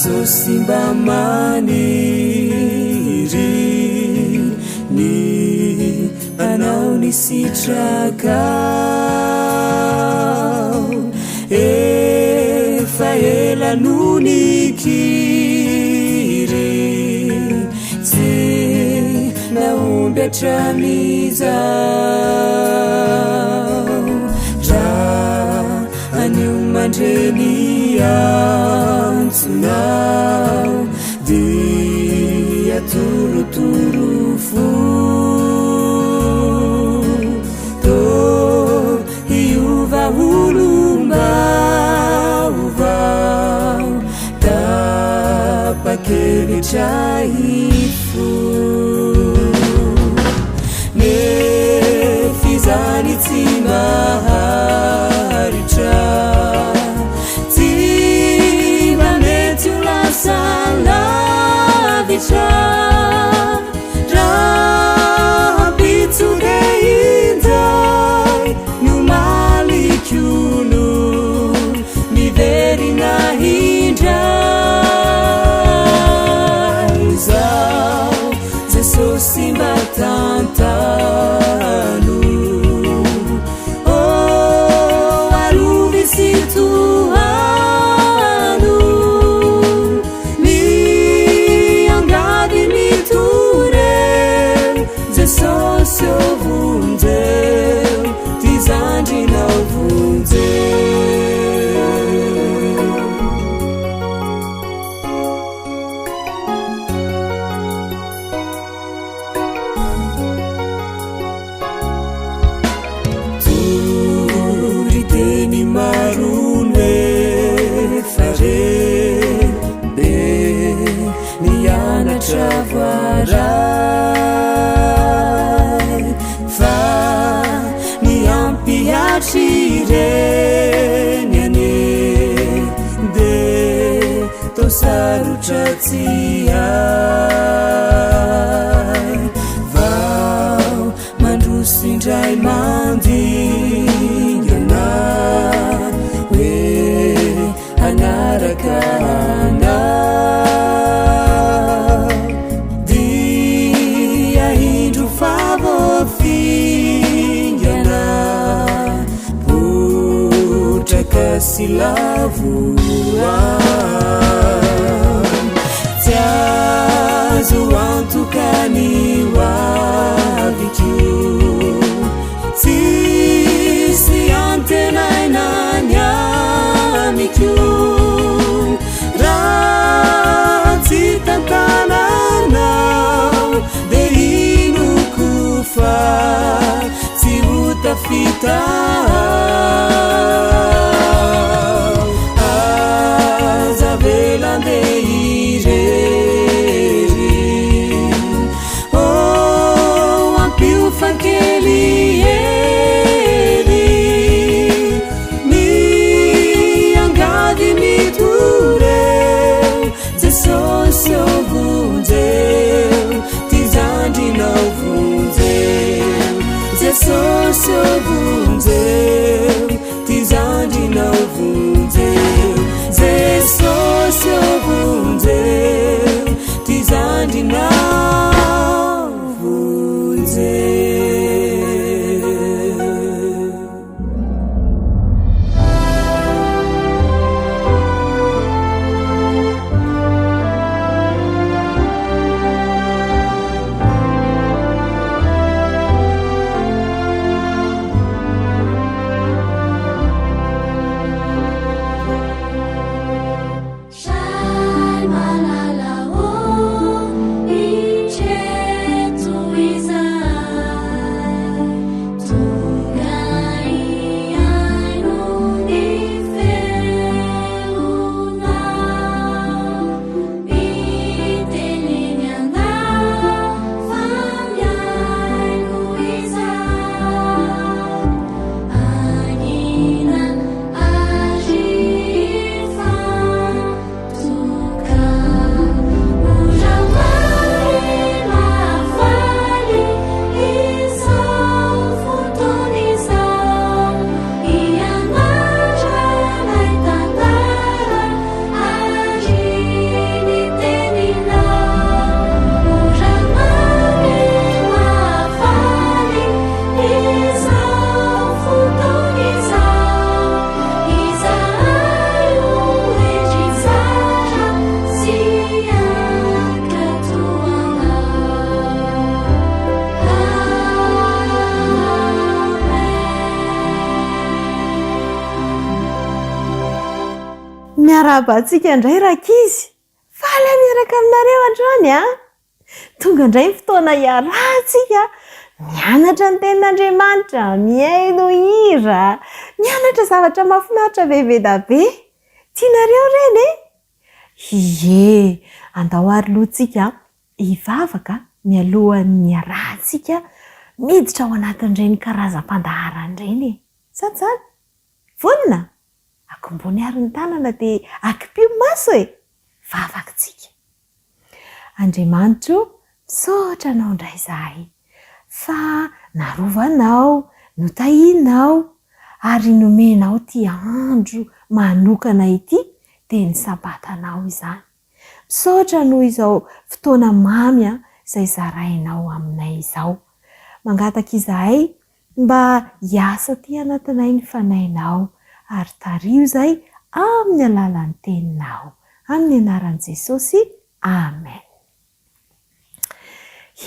Jesosy mba maniry ny anao ny sitrakao efa ela nony kiry tsy naomby hatramizao raha anio mandreny antsonao dia torotoro fo tô hiova olombaovao tapakevitra ifo nefizany tsy maharitra raha bitsure inday no malikunu miverina hindray zao Jesosy mba tantano oh arovy situano Jesosy ovunzeu tizandrina turiteni marune fare be niana travara Chireniane de tosarutratia vau mandrusindrai mandingana we anarakana dia indru favofingana kasilavuan tiazuantukani wavitu sisi antenainanyamiku ratitantananau deinukufa tiutafita Sovunzeu tizandina ovunzeu Sovunzeu tizandina ovunzeu Shine, malala, oh, arabantsika indray rakizy faly miaraka aminareo androany a tonga indray ny fotoana iarahantsika mianatra ny tenin'Andriamanitra mihaino hira mianatra zavatra mahafinaritra bebe tianareo reny ie andao ary lohantsika hivavaka mialohan'ny iarahantsika miditra ao anatin'ireny karazam-pandaharan'ireny sady vonina akombony ary ny tanana dia akipio maso vavakintsika. Andriamanitro misaotra anao indray izahay fa narovanao notahinao ary nomenao ty andro manokana ity dia ny sabatanao izany. Misaotra noho izao fotoana mamy izay zarainao aminay izao. Mangataka izahay mba hiasa ty anatinay ny fanainao ary tario izay amin'ny alalan'ny teninao. Amin'ny anaran'i Jesosy. Amen.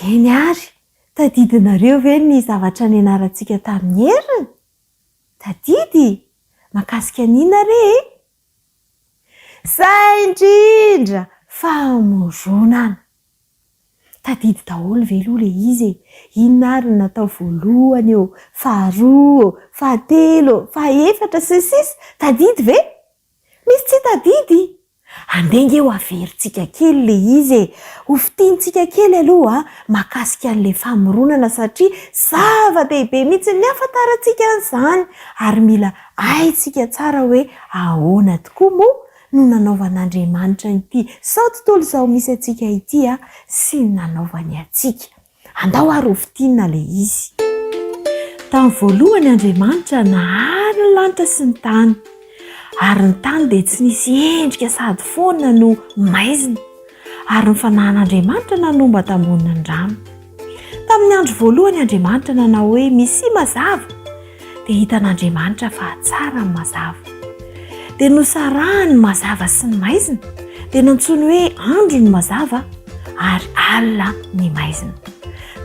Eny ary, tadidinareo ve ny zavatra nianarantsika tamin'ny heriny? Tadidy, makasika n'inona re? Zay indrindra famoronana. Tadidy daholo ve aloha ilay izy inona ary no natao voalohany eo, faharoa, fahatelo, fahaefatra sy ny sisa? Tadidy ve? Misy tsy tadidy? Andenga eo averintsika kely ilay izy hofitintsika kely aloha makasika an'ilay famoronana satria zava-dehibe mihitsy ny ahafantarantsika an'izany ary mila haintsika tsara hoe ahoana tokoa moa no nanaovan'Andriamanitra ity sao tontolo izao misy atsika ity sy ny nanaovany atsika. Andao ary hofitinina ilay izy. Tamin'ny voalohany Andriamanitra nahary ny lanitra sy ny tany. Ary ny tany dia tsy nisy endrika sady foana no maizina. Ary ny fanahin'Andriamanitra nanomba tambonina ny rano. Tamin'ny andro voalohany Andriamanitra nanao hoe misy mazava. Dia hitan'Andriamanitra fa tsara ny mazava. Dia nosarahany mazava sy ny maizina. Dia nantsony hoe andro ny mazava ary alina ny maizina.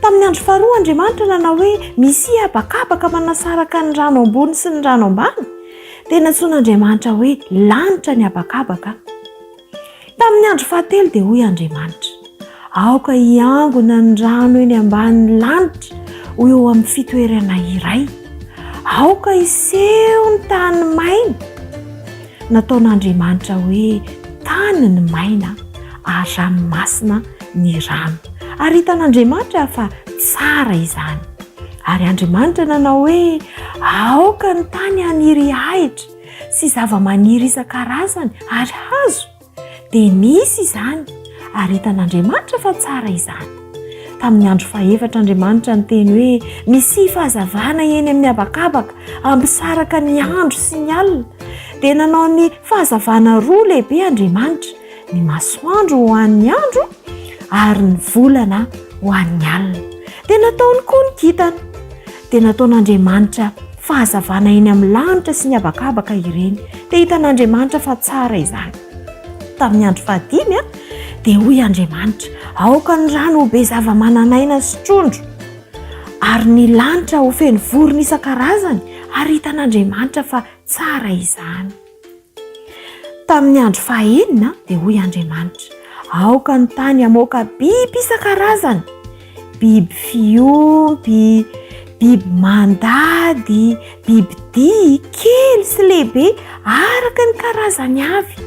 Tamin'ny andro faharoa Andriamanitra nanao hoe misy habakabaka manasaraka ny rano ambony sy ny rano ambany. Dia nantson'Andriamanitra hoe lanitra ny habakabaka. Tamin'ny andro fahatelo dia hoy Andriamanitra, aoka hiangona ny rano eny ambanin'ny lanitra ho eo amin'ny fitoerana iray. Aoka hiseho ny tany maina. Nataon'Andriamanitra hoe tany ny maina ary ranomasina ny rano. Ary hitan'Andriamanitra fa tsara izany. Ary Andriamanitra nanao hoe aoka ny tany haniry ahitra sy zava-maniry isan-karazany ary hazo. Dia nisy izany ary hitan'Andriamanitra fa tsara izany. Tamin'ny andro fahaefatra Andriamanitra niteny hoe misy fahazavana eny amin'ny habakabaka ambisaraka ny andro sy ny alina. Dia nanao ny fahazavana roa lehibe Andriamanitra, ny masoandro ho an'ny andro ary ny volana ho an'ny alina. Dia nataony koa ny kintana. Dia nataon'Andriamanitra fahazavana eny amin'ny lanitra sy ny habakabaka ireny. Dia hitan'Andriamanitra fa tsara izany. Tamin'ny andro fahadimy dia hoy Andriamanitra, aoka ny rano ho be zava-mananaina sy trondro ary ny lanitra ho feno vorona isan-karazany ary hitan'Andriamanitra fa tsara izany. Tamin'ny andro fahaenina dia hoy Andriamanitra, aoka ny tany hamoaka biby isan-karazany, biby fiompy, biby mandady, biby dia, kely sy lehibe araka ny karazany avy.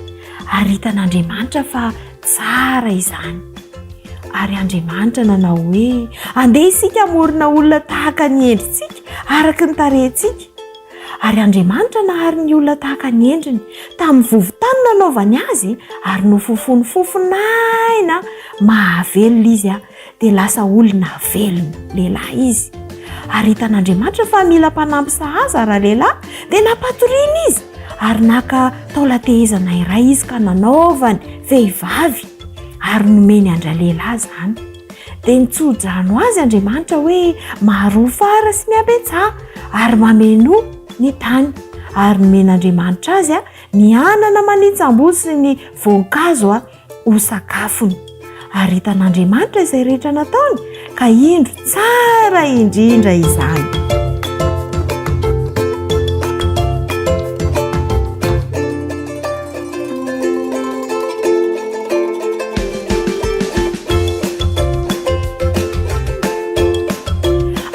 Ary hitan'Andriamanitra fa tsara izany. Ary Andriamanitra nanao hoe andeha isika hamorona olona tahaka ny endrintsika araka ny tarehintsika. Ary Andriamanitra nahary ny olona tahaka ny endriny. Tamin'ny vovon-tany nanaovany azy ary nofofony fofonaina mahavelona izy dia lasa olona velona lehilahy izy. Ary hitan'Andriamanitra fa mila mpanampy sahaza raha lehilahy dia nampatoriana izy ary naka taolatehizana iray izy ka nanaovany vehivavy ary nomeny andra-lehilahy izany. Dia nitsodrano azy Andriamanitra hoe maharoa fara sy mihabetsaha ary mameno ny tany ary nomen'Andriamanitra azy ny anana manitsamboa sy ny voankazo ho sakafony. Ary hitan'Andriamanitra izay rehetra nataony ka indro tsara indrindra izany.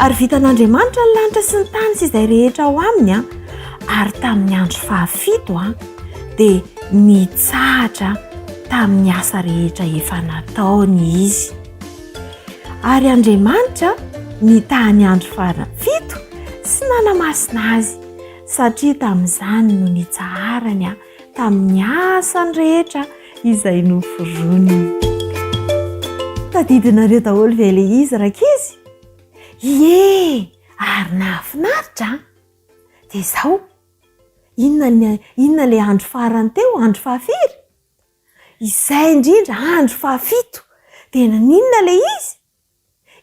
ary vitan'Andriamanitra ny lanitra sy ny tany sy izay rehetra ao aminy ary tamin'ny andro fahafito dia nitsahatra tamin'ny asa rehetra efa nataony izy. Ary Andriamanitra nitany andro fahafito sy nanamasina azy satria tamin'izany no nitsaharany tamin'ny asany rehetra izay noforoniny. Tadidinareo daholo ve ilay izy rakizy? Ie, ary nahafinaritra dia izao inona ilay andro farany teo, andro fahafiry? Izay indrindra andro fahafito dia ninona ilay izy?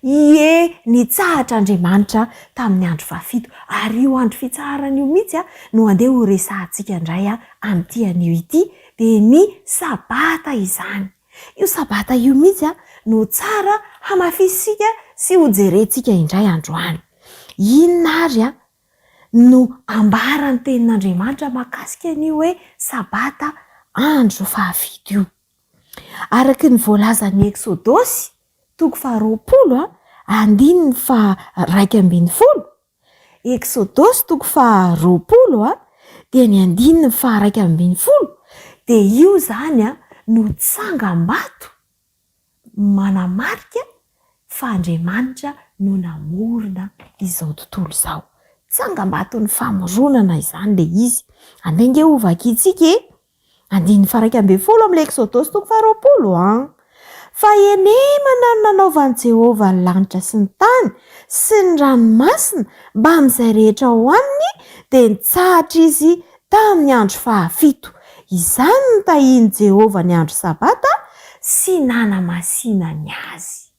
Ie, nitsahatra Andriamanitra tamin'ny andro fahafito ary io andro fitsaharana io mihitsy no andeha ho resahantsika indray amin'ity anio ity dia ny sabata izany. Io sabata io mihitsy no tsara hamafisika sy ho jerentsika indray androany. Inona ary no ambarany tenin'Andriamanitra mahakasika an'io hoe sabata andro fahafito io. Araka ny voalazan'ny Eksodosy toko faha 20 andininy faha 12. Eksodosy toko faha 20 dia ny andininy faha 12 dia io zany no tsangam-bato manamarika fa Andriamanitra no namorona izao tontolo izao. Tsangam-baton'ny famoronana izany le izy. Anenge ho vakiantsika andininy faha 12 amin'ilay Eksodosy toko faha 20 fa enemana no nanaovan'i Jehovah ny lanitra sy ny tany sy ny ranomasina mba amin'izay rehetra ao aminy dia nitsahatra izy tamin'ny andro fahafito. Izany no tahiany Jehovah ny andro sabata sy nanamasinany azy.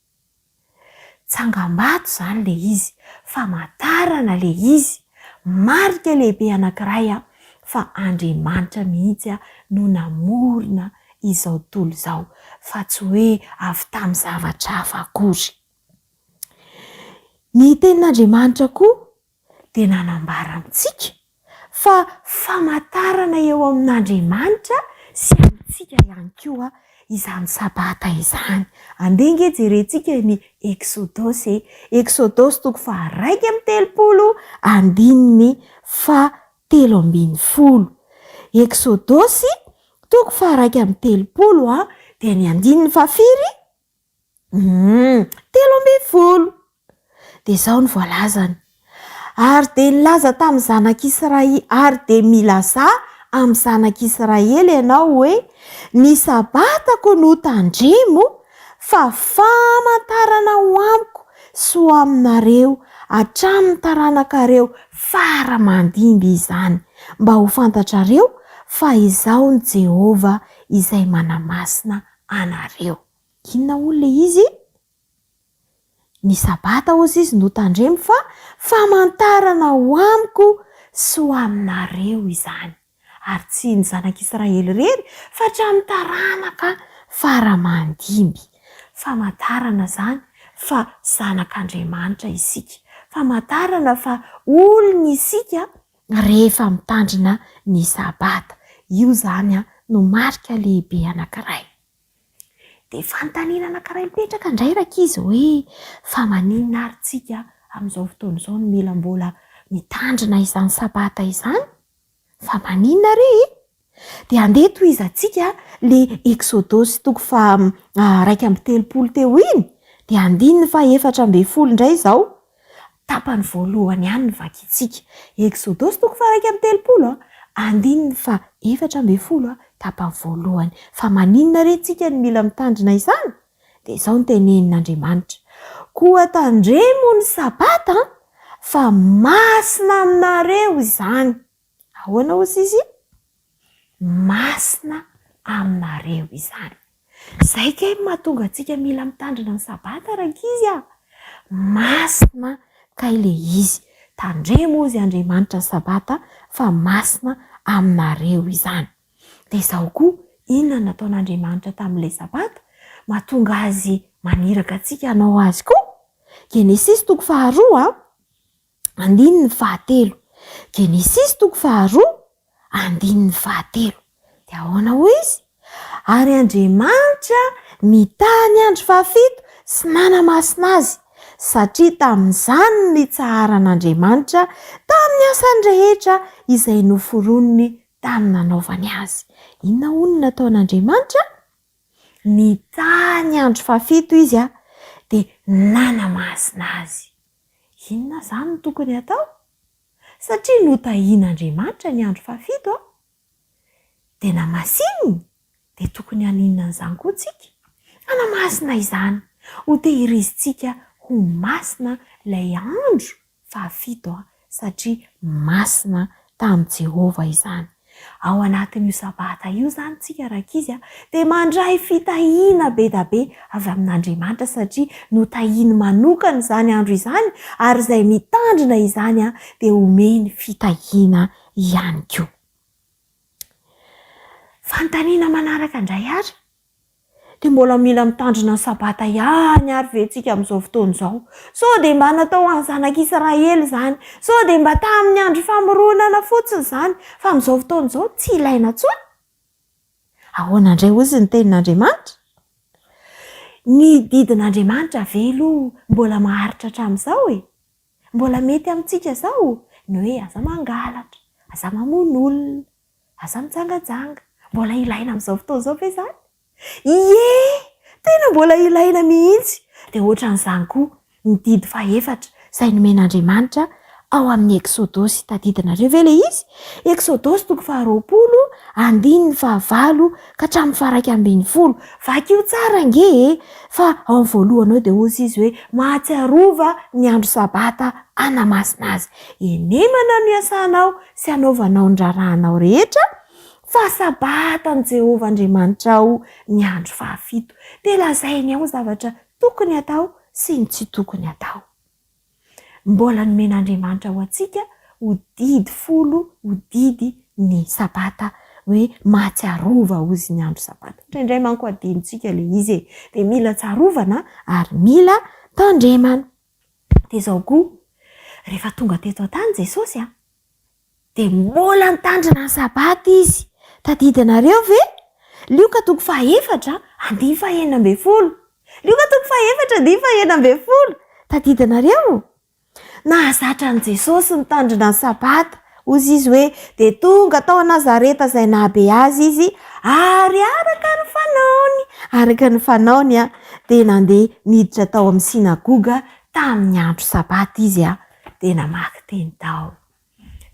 Tsangam-bato zany le izy, famantarana le izy, marika lehibe anankiray fa Andriamanitra mihitsy no namorona izao tontolo izao fa tsy hoe avy tamin'ny zavatra hafa akory. Ny tenin'Andriamanitra koa dia nanambara amintsika fa famantarana eo amin'Andriamanitra sy amintsika ihany koa izany sabata izany. Andenga jerentsika ny Eksodosy. Eksodosy toko faha 1:30 andininy faha 13. Eksodosy toko faha 1:30 dia ny andininy faha 13. Dia izao ny voalazany. Ary dia nilaza tamin'ny zanak'Israely ary dia milaza amin'ny zanak'Israely ianao hoe ny sabatako no tandremo fa famantarana ho amiko sy ho aminareo hatramin'ny taranakareo faramandimby izany mba ho fantatrareo fa izao ny Jehovah izay manamasina anareo. Inona olona izy? Ny sabata hozy izy no tandremo fa famantarana ho amiko sy ho aminareo izany. Ary tsy ny zanak'Israely rery fa hatramin'ny taranaka faramandimby. Famantarana zany fa zanak'Andriamanitra isika. Famantarana fa olona isika rehefa mitandrina ny sabata. Io zany no marika lehibe anankiray. Dia fanontaniana anankiray mipetraka indray rakizy hoe fa maninona ary tsika amin'izao fotoana izao no mila mbola mitandrina izany sabata izany? Fa maninona re? Dia andeha tohizantsika le Eksodosy toko faha 1:30 teo iny dia andininy faha 14 indray izao. Tapany voalohany ihany ny vakiantsika. Eksodosy toko faha 1:30 andininy faha 14 tapany voalohany. Fa maninona re tsika ny mila mitandrina izany? Dia izao ny tenenin'Andriamanitra. Koa tandremo ny sabata fa masina aminareo izany. Ahoana hozy izy? Masina aminareo izany. Izay kay mahatonga antsika mila mitandrina ny sabata rakizy masina kay le izy. Tandremo izy Andriamanitra ny sabata fa masina aminareo izany. Dia izao koa inona nataon'Andriamanitra tamin'ilay sabata mahatonga azy maniraka antsika hanao azy koa? Genesisy toko faha 2 andininy faha 3. Genesisy toko faha 2 andininy faha 3. Dia ahoana ho izy? Ary Andriamanitra nitany andro fahafito sy nanamasina azy satria tamin'izany ny tsaran'Andriamanitra tamin'ny asany rehetra izay noforonony tamin'ny nanaovany azy. Inona hoy ny nataon'Andriamanitra? Nitany andro fafito izy dia nanamasina azy. Inona izany no tokony atao? Satria notahian'Andriamanitra ny andro fafito dia namasininy, dia tokony haninona an'izany koa tsika? Hanamasina izany, ho tehirizitsika ho masina ilay andro fafito satria masina tamin'i Jehova izany. Ao anatin'io sabata io zany tsika rakizy dia mandray fitahiana be da be avy amin'Andriamanitra satria notahiny manokana izany andro izany ary izay mitandrina izany dia omeny fitahiana ihany koa. Fanontaniana manaraka indray ary, dia mbola mila mitandrina ny sabata ihany ary ve tsika amin'izao fotoana izao? Sao dia mba natao an'ny zanak'Israely izany, sao dia mba tamin'ny andro famoronana fotsiny izany, fa amin'izao fotoana izao tsy ilaina intsony. Ahoana indray hozy ny tenin'Andriamanitra? Ny didin'Andriamanitra ve aloha mbola maharitra hatramin'izao e? Mbola mety amintsika izao? Ny hoe aza mangalatra, aza mamono olona, aza mitsangajanga, mbola ilaina amin'izao fotoana izao ve izany? Tena mbola ilaina mihitsy. Dia ohatran'izany koa ny didy faefatra izay nomen'Andriamanitra ao amin'ny Eksodosy. Tadidinareo ve ilay izy? Eksodosy 20:9-9 ka hatramin'ny 1:10. Vaky io tsara nge fa ao amin'ny voalohany ao dia hozy izy hoe mahatsiarova ny andro sabata anamasina azy. Enemana no iasanao sy anaovanao ny rarahanao rehetra, fa sabatan'i Jehova Andriamanitra ao ny andro fafito. Dia lazainy ao zavatra tokony atao sy ny tsy tokony atao. Mbola nomen'Andriamanitra ho antsika ho didy 10 ho didy ny sabata, hoe mahatsiarova hozy ny andro sabata. Indraindray manko adinontsika ilay izy dia mila tsarovana ary mila tandremana. Dia izao koa rehefa tonga teto an-tany Jesosy dia mbola nitandrina ny sabata izy. Tadidinareo ve? Lioka 4 andiny 9:10. Lioka 4 andiny 9:10. Tadidinareo? Nahazatra an' Jesosy nitandrina ny sabata. Hozy izy hoe dia tonga tao a Nazareta izay nahabe azy izy ary araka ny fanaony dia nandeha niditra tao amin'ny sinagoga tamin'ny andro sabata izy dia namaky teny tao.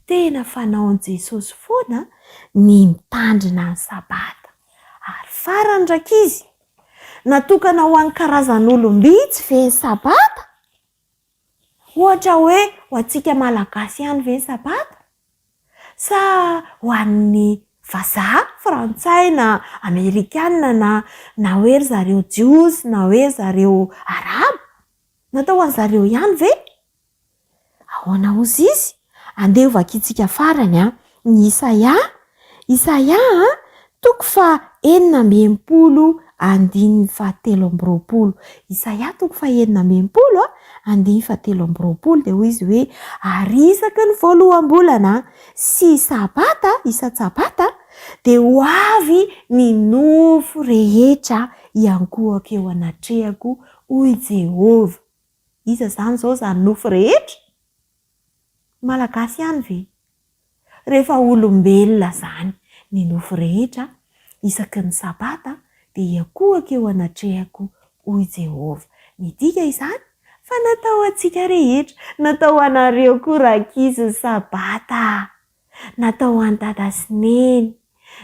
Tena fanaon'i Jesosy foana ny mitandrina ny sabata. Ary farany rakizy, natokana ho an'ny karazan'olombitsy ve ny sabata? Ohatra hoe ho antsika malagasy ihany ve ny sabata? Sa ho an'ny vazaha frantsay na amerikanina na hoe ry zareo jiosy na hoe zareo arabo? Natao ho an'zareo ihany ve? Ahoana hozy izy? Andeha ho vakitsika farany ny Isaia 4:9-17. Isaia 4:9-17 dia hoy izy hoe arisaky ny voaloham-bolana sy sabata isa-tsabata dia ho avy ny nofo rehetra iankohako eo anatrehako hoy Jehova. Iza zany izao zany nofo rehetra? Malagasy ihany ve? Rehefa olombelona zany ny nofo rehetra isaky ny sabata dia iankohako eo anatrehako hoy Jehova. Midika izany fa natao antsika rehetra, natao anareo koa rakizy ny sabata, natao an'ny dada sy neny,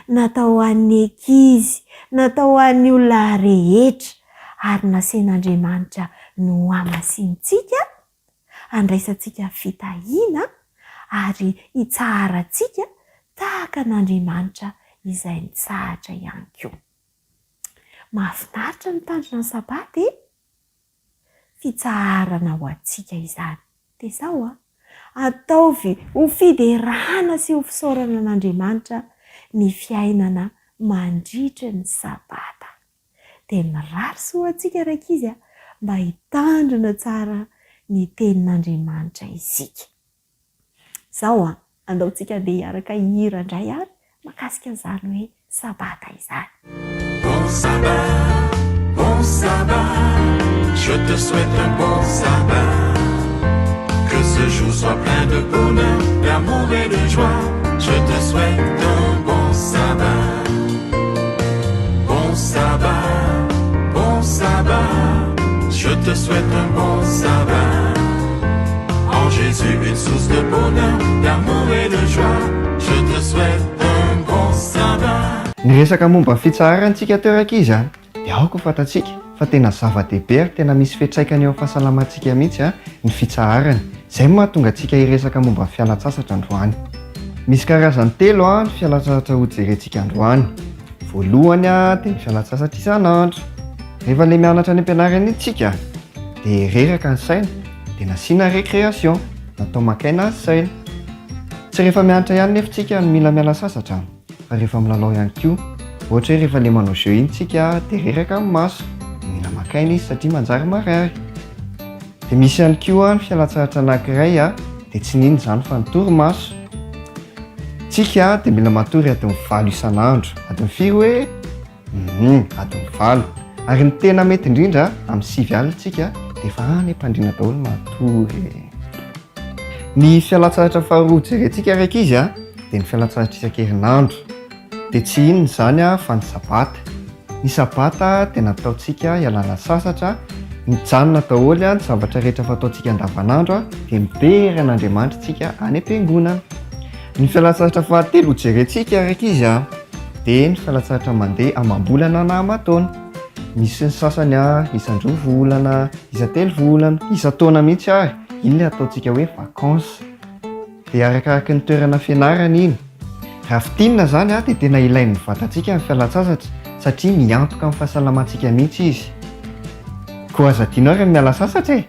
natao an'ny ankizy, natao an'ny olona rehetra, ary nasen'Andriamanitra no hamasintsika, handraisantsika fitahiana ary hitsaratsika tahaka n'Andriamanitra izay nitsahatra ihany koa. Mahafinaritra ny tandrina ny sabata fitsarana ho antsika izany. Dia izao ataovy ho fiderahana sy ho fisaorana an'Andriamanitra ny fiainana mandritra ny sabata. Dia mirary sy ho antsika rakizy mba hitandrina tsara ny tenin'Andriamanitra isika. Izao andaontsika andeha hiaraka hihira indray ary makasika an'izany hoe sabata izany. Bon sabbat, Je te souhaite un bon sabbat. Que ce jour soit plein de bonheur, d'amour et de joie. Je te souhaite un bon sabbat. Bon sabbat, bon sabbat. Je te souhaite un bon sabbat. En Jésus une source de bonheur, d'amour et de joie. Je te souhaite un bon sabbat. Ny resaka momba fitsaharantsika teraka izy dia aoko fantatsika fa tena zava-dehibe ary tena misy fiantraikany eo amin'ny fahasalamantsika mihitsy ny fitsaharana. Izay mahatonga antsika hiresaka momba ny fialan-tsasatra androany. Misy karazany telo ny fialan-tsasatra ho jerentsika androany. Voalohany dia ny fialan-tsasatra isan'andro. Rehefa ilay mianatra any am-pianarana itsika dia reraka ny saina dia nasiana récréation, natao makaina ny saina. Tsy rehefa mianatra ihany nefa tsika no mila miala sasatra fa rehefa milalao ihany koa. Ohatra hoe rehefa ilay manao jeu iny tsika dia reraka amin'ny maso, mila makaina izy satria manjary marary. Dia misy ihany koa ny fialan-tsasatra anankiray dia tsy n'inona izany fa ny torimaso. Tsika dia mila matory adiny 7 isan'andro. Adiny 4 hoe adiny 7. Ary ny tena mety indrindra amin'ny 7 alina tsika dia efa any am-pandriana daholo matory. Ny fialan-tsasatra faharoa jerentsika raika izy dia ny fialan-tsasatra isan-kerinandro. Dia tsy inona izany fa ny sabata. Ny sabata dia nataontsika ialana sasatra, mijanona daholo ny zavatra rehetra fataontsika andavanandro dia mibery an'Andriamanitra tsika any am-piangonana. Ny fialan-tsasatra fahatelo jerentsika raika izy dia ny fialan-tsasatra mandeha amam-bolana na amataona. Misy ny sasany isan-droa volana, isa-telo volana, isa-taona mihitsy ary. Iny ilay ataontsika hoe vacances. Dia arakaraka ny toerana fianarana iny. Raha fitinina izany dia tena ilain'ny vatantsika ny fialan-tsasatra satria miantoka amin'ny fahasalamantsika mihitsy izy. Koa aza tianao ary miala sasatra e!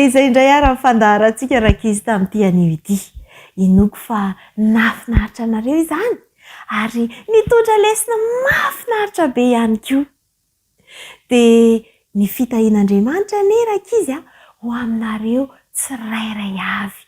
Izay indray ary amin'ny fandaharantsika rakizy tamin'ity anio ity. Inoko fa nafinaritra anareo izany ary nitondra lesona mafinaritra be ihany koa. Dia ny fitahian'Andriamanitra anie rakizy ho aminareo tsirairay avy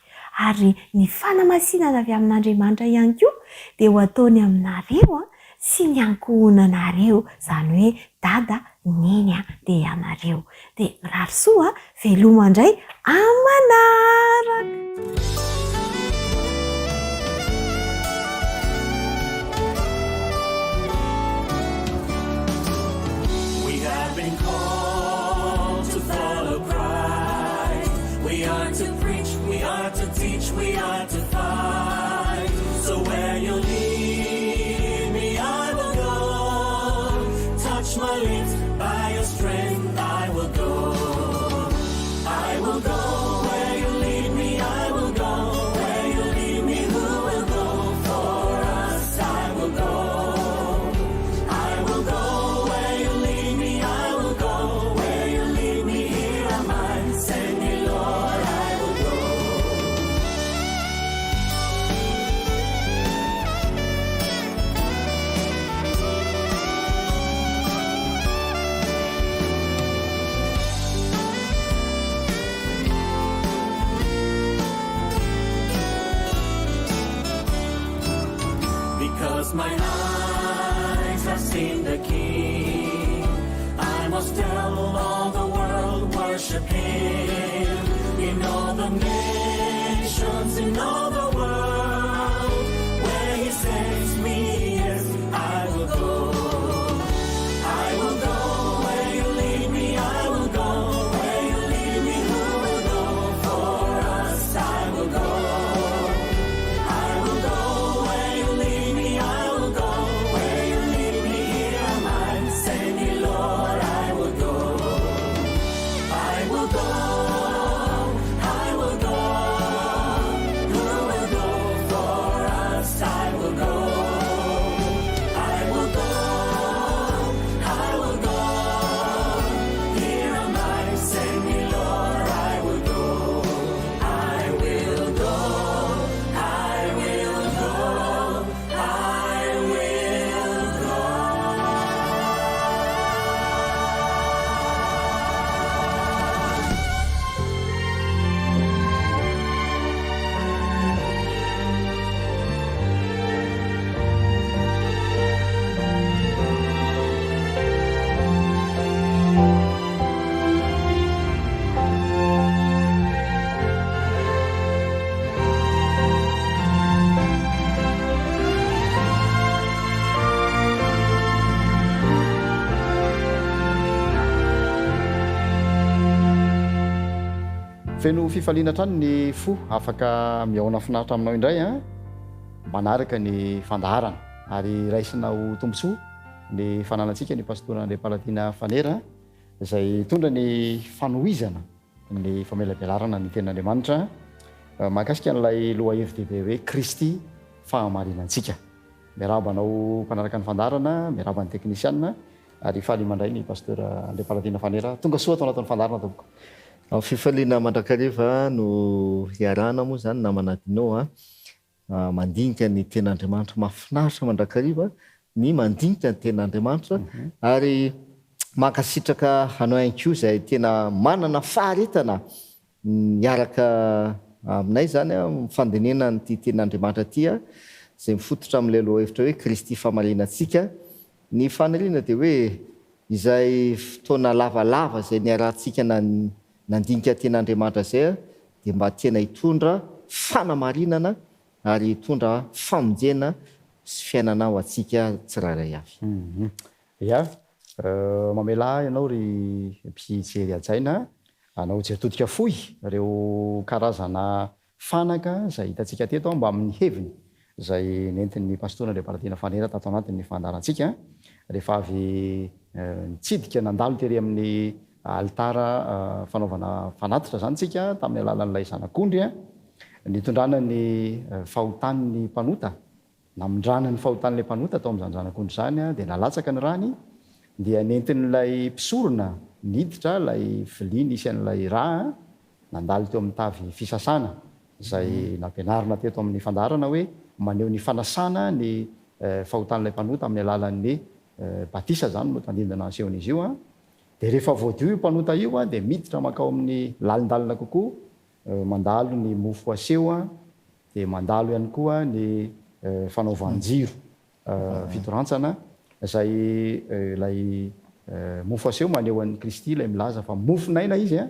ary ny fanamasinana avy amin'Andriamanitra ihany koa dia ho ataony aminareo sy ny ankohonanareo, izany hoe dada neny dia ianareo. Dia rahasoa veloma indray amanaraka. We have been called to follow Christ. We are to preach, we are to teach, we are to fight. So where you lead me, I will go. Touch my lips, by your strength I will go. I will go where you lead me, I will go. proclaim the King. I must tell all the world, worship Him. In all the nations, in all the world, where He sends me, yes, I will go. I will go where You lead me. I will go where You lead me. Who will go for us? I will go. I will go where You lead me. I will go where You lead me. Here am I. Send me, Lord. I will go. I will go. I will go. Who will go for us? I will go. I will go. I will go. Here am I. Send me, Lord. I will go. I will go. I will go. I will go. Feno fifaliana trano ny fo afaka miaona finaritra aminao indray a manaraka ny fandaharana ary raisinao tombontsoa ny fananantsika ny pastora André Palatina Fanera izay tondra ny fanohizana ny famelabelarana ny ten'Andriamanitra mahakasika an'ilay lohahevi-dehibe hoe Kristy fahamarinantsika. Miaraba anao mpanaraka ny fandaharana, miaraba ny teknisianina ary faly mandray ny pastora André Palatina Fanera. Tonga soa atao anatin'ny fandaharana tompoko. Ao fifaliana mandrakariva no hiarana moa zany namanadinao mandinika ny ten'Andriamanitra mahafinaritra mandrakariva ny mandinika ny ten'Andriamanitra ary mankasitraka hanao hainko izay tena manana faharetana miaraka aminay zany mifandinena nyty ten'Andriamanitra ty izay mifototra amin'ilay lohahevitra hoe Kristy famarinantsika. Ny faniriana dia hoe izay fotoana lavalava izay niarahantsika nandinika ten'Andriamanitra zay dia mba tena hitondra fanamarinana ary hitondra famonjena sy fiainana ho antsika tsirairay avy. Ya, mamela ianao ry mpijery ajaina, anao jeritodika fohy ireo karazana fanaka izay hitantsika teto mba amin'ny heviny izay nentin'ny pastora André Palatina Fanera tato anatin'ny fandaharantsika rehefa avy nitsidika nandalo tery amin'ny alitara fanaovana fanatitra zany tsika tamin'ny alalan'ilay zanak'ondry nitondrana ny fahotan'ny mpanota, namindrana ny fahotan'ilay mpanota tao amin'izany zanak'ondry zany dia nalatsaka ny rany dia nentin'ilay mpisorona niditra ilay vilia nisy an'ilay raha nandalo teo amin'ny tavy fisasana izay nampianarina teto amin'ny fandaharana hoe maneho ny fanasana ny fahotan'ilay mpanota amin'ny alalan'ny batisa zany no tandindana asehon'izy io dia rehefa voadio io mpanota io dia miditra makao amin'ny lalindalina kokoa mandalo ny mofo aseho dia mandalo ihany koa ny fanaovan-jiro fitorantsana izay ilay mofo aseho maneho an'ny Kristy ilay milaza fa mofonaina izy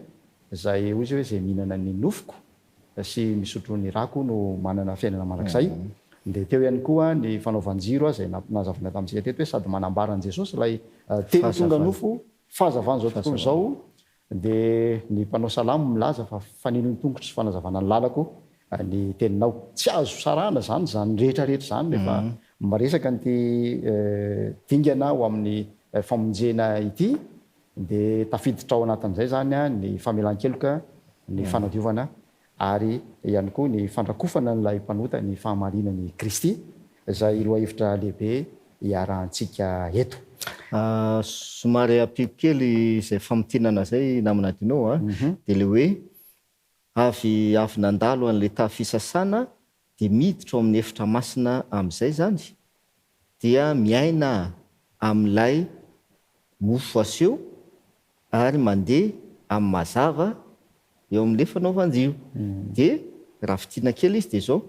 izay ozy hoe izay mihinana ny nofoko sy misotro ny rako no manana fiainana mandrakizay. Dia teo ihany koa ny fanaovan-jiro izay nazavana tamintsika teto hoe sady manambaran'i Jesosy ilay telo tonga nofo fahazavana zao tontolo zao. Dia ny mpanao salamo milaza fa fanino ny tongotra sy fanazavana ny lalako ny teninao. Tsy azo sarana zany rehetrarehetra zany rehefa maresaka nyty dingana ho amin'ny famonjena ity dia tafiditra ao anatin'izay zany ny famelan-keloka, ny fanadiovana ary ihany koa ny fandrakofana n'ilay mpanota ny fahamarinan'ny Kristy izay lohahevitra lehibe hiarahantsika eto. Somary ampiako kely izay famotinana zay namanadinao dia le hoe avy nandalo an'ilay tavy fisasana dia miditra ao amin'ny efitra masina amin'izay zany dia miaina amin'ilay mofo aseho ary mandeha amin'ny mazava eo amin'ilay fanaovan-jiro. Dia raha fitiana kely izy dia zao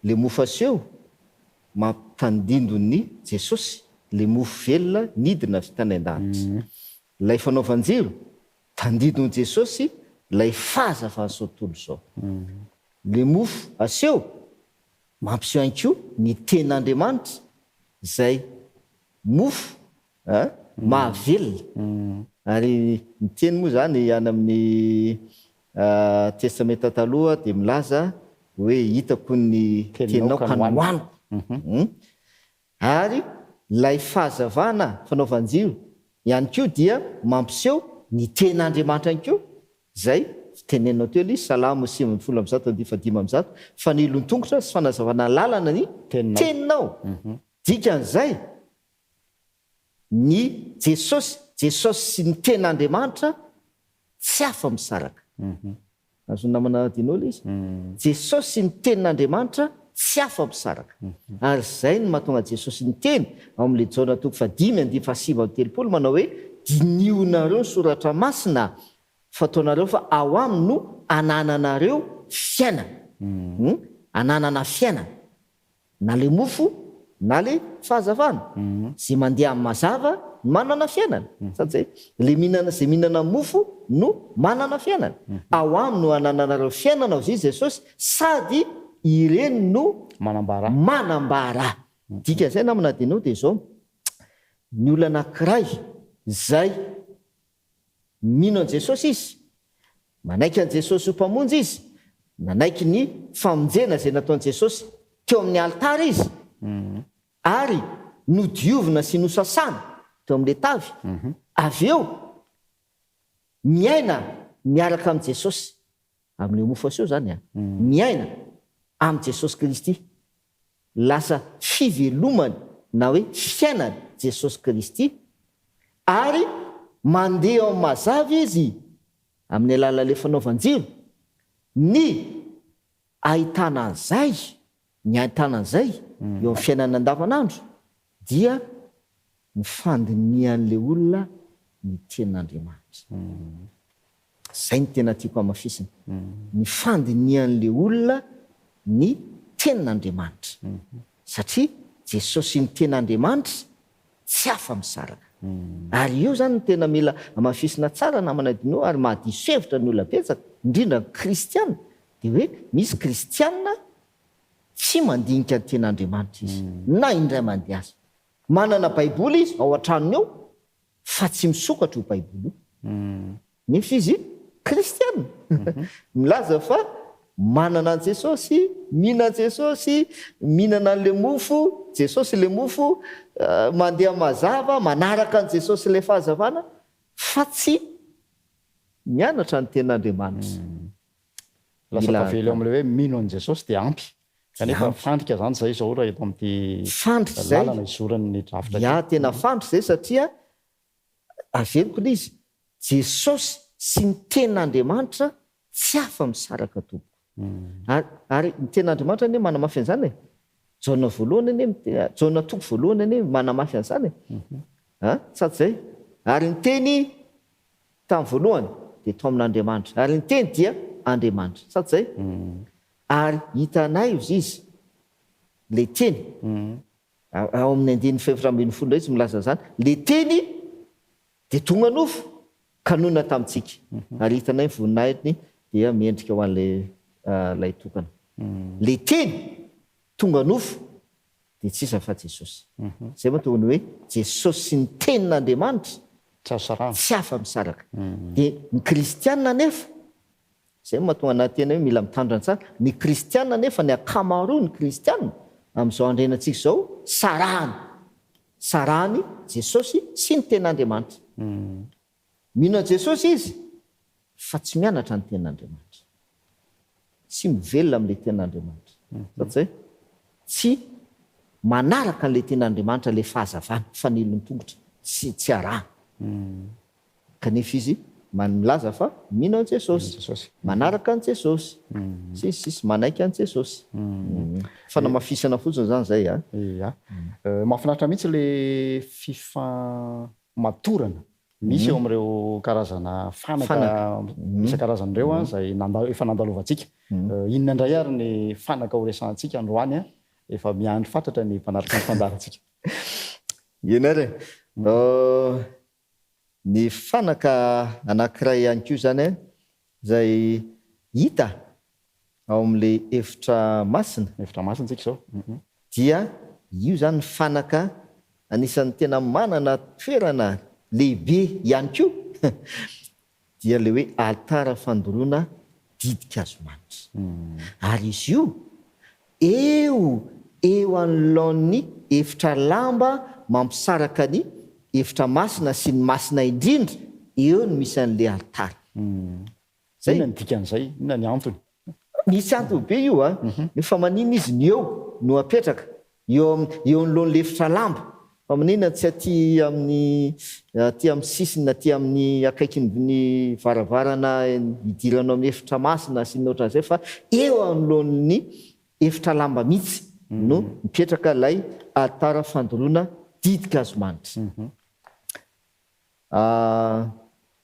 le mofo aseho mampitandindony Jesosy le mofo velona nidina vitany an-danitra lay fanaovanjiro tandidony Jesosy lay fahazavany zao tontolo zao le mofo aseho mampiseho ihany koa ny ten'Andriamanitra zay mofo mahavelona ary ny teny moa zany any amin'ny testamenta taloha dia milaza hoe hitako ny teninao ka nohaniko ary lay fahazavana fanaovanjiro ihany koa dia mampiseho ny ten'Andriamanitra ihany koa zay tenenao teo izy Salamo 7:1-5 fa ny ilon-tongotra sy fanazavana lalana ny teninao dikan'izay ny Jesosy sy ny ten'Andriamanitra tsy afa-misaraka azo namana dinolo izy Jesosy sy ny ten'Andriamanitra tsy afa-misaraka ary zay no mahatonga Jesosy ny teny ao amin'le Jaona 5:7 manao hoe dinionnareo ny soratra masina fataonareo fa ao aminy no anananareo fiainana ananana fiainana na le mofo na le fahazavana zay mandeha amin'ny mazava manana fiainana satria le zay mihinana mofo no manana fiainana ao aminy no anananareo fiainana ao izy Jesosy sady ireny no manambara dika zay namana dinao dia zao ny olona anankiray zay mino an Jesosy izy manaiky an Jesosy ho mpamonjy izy manaiky ny famonjena zay nataon Jesosy teo amin'ny altara izy ary nodiovina sy nosasana teo amin'le tavy avy eo miaina miaraka amin'i Jesosy amin'le mofo aseho zany miaina amin'i Jesosy Kristy lasa fivelomany na hoe fiainany Jesosy Kristy ary mandeha ao mazava izy amin'ny alalan'le fanaovanjiro ny ahitana an'izay eo amin'ny fiainana andavanandro dia ny fandinihan'le olona ny ten'Andriamanitra zay ny tena tiako amafisina ny fandinihan'le olona ny ten'Andriamanitra satria Jesosy ny ten'Andriamanitra tsy afa-misaraka ary io zany tena mila amafisina tsara namana dinao ary mahadiso hevitra ny olona betsaka indrindra kristiana dia hoe misy kristiana tsy mandinika ny ten'Andriamanitra izy na indray mandeha azy manana baiboly izy ao an-tranony ao fa tsy misokatra ho baiboly nefa izy kristiana milaza fa manana an Jesosy mihinana Jesosy mihinana an'le mofo Jesosy le mofo mandeha mazava manaraka an Jesosy le fahazavana fa tsy mianatra ny ten'Andriamanitra lasa tavela amin'le hoe mino an Jesosy dia ampy kanefa fandrika zany zay zao raha eto amin'ity fandrika zay lalana izoran'ny drafitra ya tena fandrika zay satria averiko le izy Jesosy sy ny ten'Andriamanitra tsy afa-misaraka tompoko ary ny ten'Andriamanitra ane manamafy an'izany Jaona voalohany ane Jaona toko voalohany ane manamafy an'izany sady zay ary ny teny tamin'ny voalohany dia tao amin'Andriamanitra ary ny teny dia Andriamanitra sady zay ary hitanay izy le teny ao amin'ny 9:7 izy milaza zany le teny dia tonga nofo kanona tamintsika ary hitanay voninahiny dia miendrika ho an'le lay tokana le teny tonga nofo dia tsy iza fa Jesosy zay mahatonga hoe Jesosy sy ny ten'Andriamanitra tsy afa-misaraka dia ny kristiana nefa zay mahatonga anaty tena hoe mila mitandrina tsara ny kristiana nefa ny akamaroa ny kristiana amin'izao andrenantsika zao sarahany Jesosy sy ny ten'Andriamanitra mino an Jesosy izy fa tsy mianatra ny ten'Andriamanitra tsy mivelona amin'le ten'Andriamanitra satria zay tsy manaraka an'le ten'Andriamanitra le fahazavana fanilony tongotra tsy araha kanefa izy milaza fa mino an Jesosy manaraka an Jesosy sisy manaiky an Jesosy fanamafisana fotsiny zany zay mahafinaritra mihitsy le fifamatorana misy eo amin'ireo karazana fanaka isan-karazan'ireo zay efa nandalovantsika inona indray ary ny fanaka ho resantsika androany efa miandry fatratra ny mpanaraka ny fandarantsika ianare ny fanaka anankiray ihany koa zany a zay hita ao am'le efitra masina tsika zao. dia io zany fanaka anisan'ny tena manana toerana lehibe ihany koa dia le hoe altara fandoroana didika azomanitra ary izy io eo anoloan'ny efitra lamba mampisaraka ny efitra masina sy ny masina indrindra eo no misy an'le altara zay na nidikan'izay na ny antony misy antony be io a efa manina izy ny eo no apetraka eo anoloan'le efitra lamba fa manina tsy aty amin'ny sisina aty amin'ny akaikin'ny varavarana idiranao amin'ny efitra masina sy ny ohatran'izay fa eo anoloan'ny efitra lamba mihitsy no mipetraka ilay altara fandoroana didika azomanitra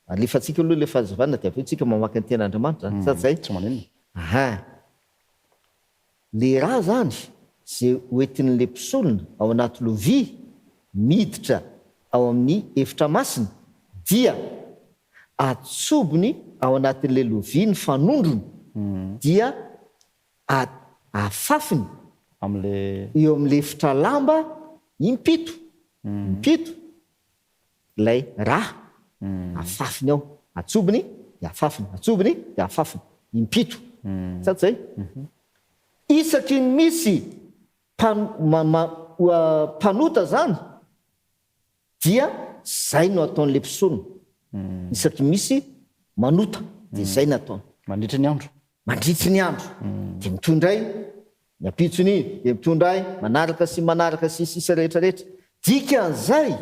alefantsika aloha le fahazavana dia aveo tsika mamaky ny ten'Andriamanitra sady zay tsy manenina le raha zany zay hoentin'le mpisolona ao anaty lovia miditra ao amin'ny efitra masina dia atsobony ao anatin'le lovia ny fanondrony dia afafiny eo amin'le efitra lamba impito ilay raha afafiny ao atsobony de afafiny atsobony de afafiny impito sady zay isaky ny misy mpanota zany dia zay no ataon'le mpisolona isaky misy manota de zay no ataony mandritry ny andro de mitondray ny apitsony de mitondray manaraka sy sisa rehetrarehetra dikan'izay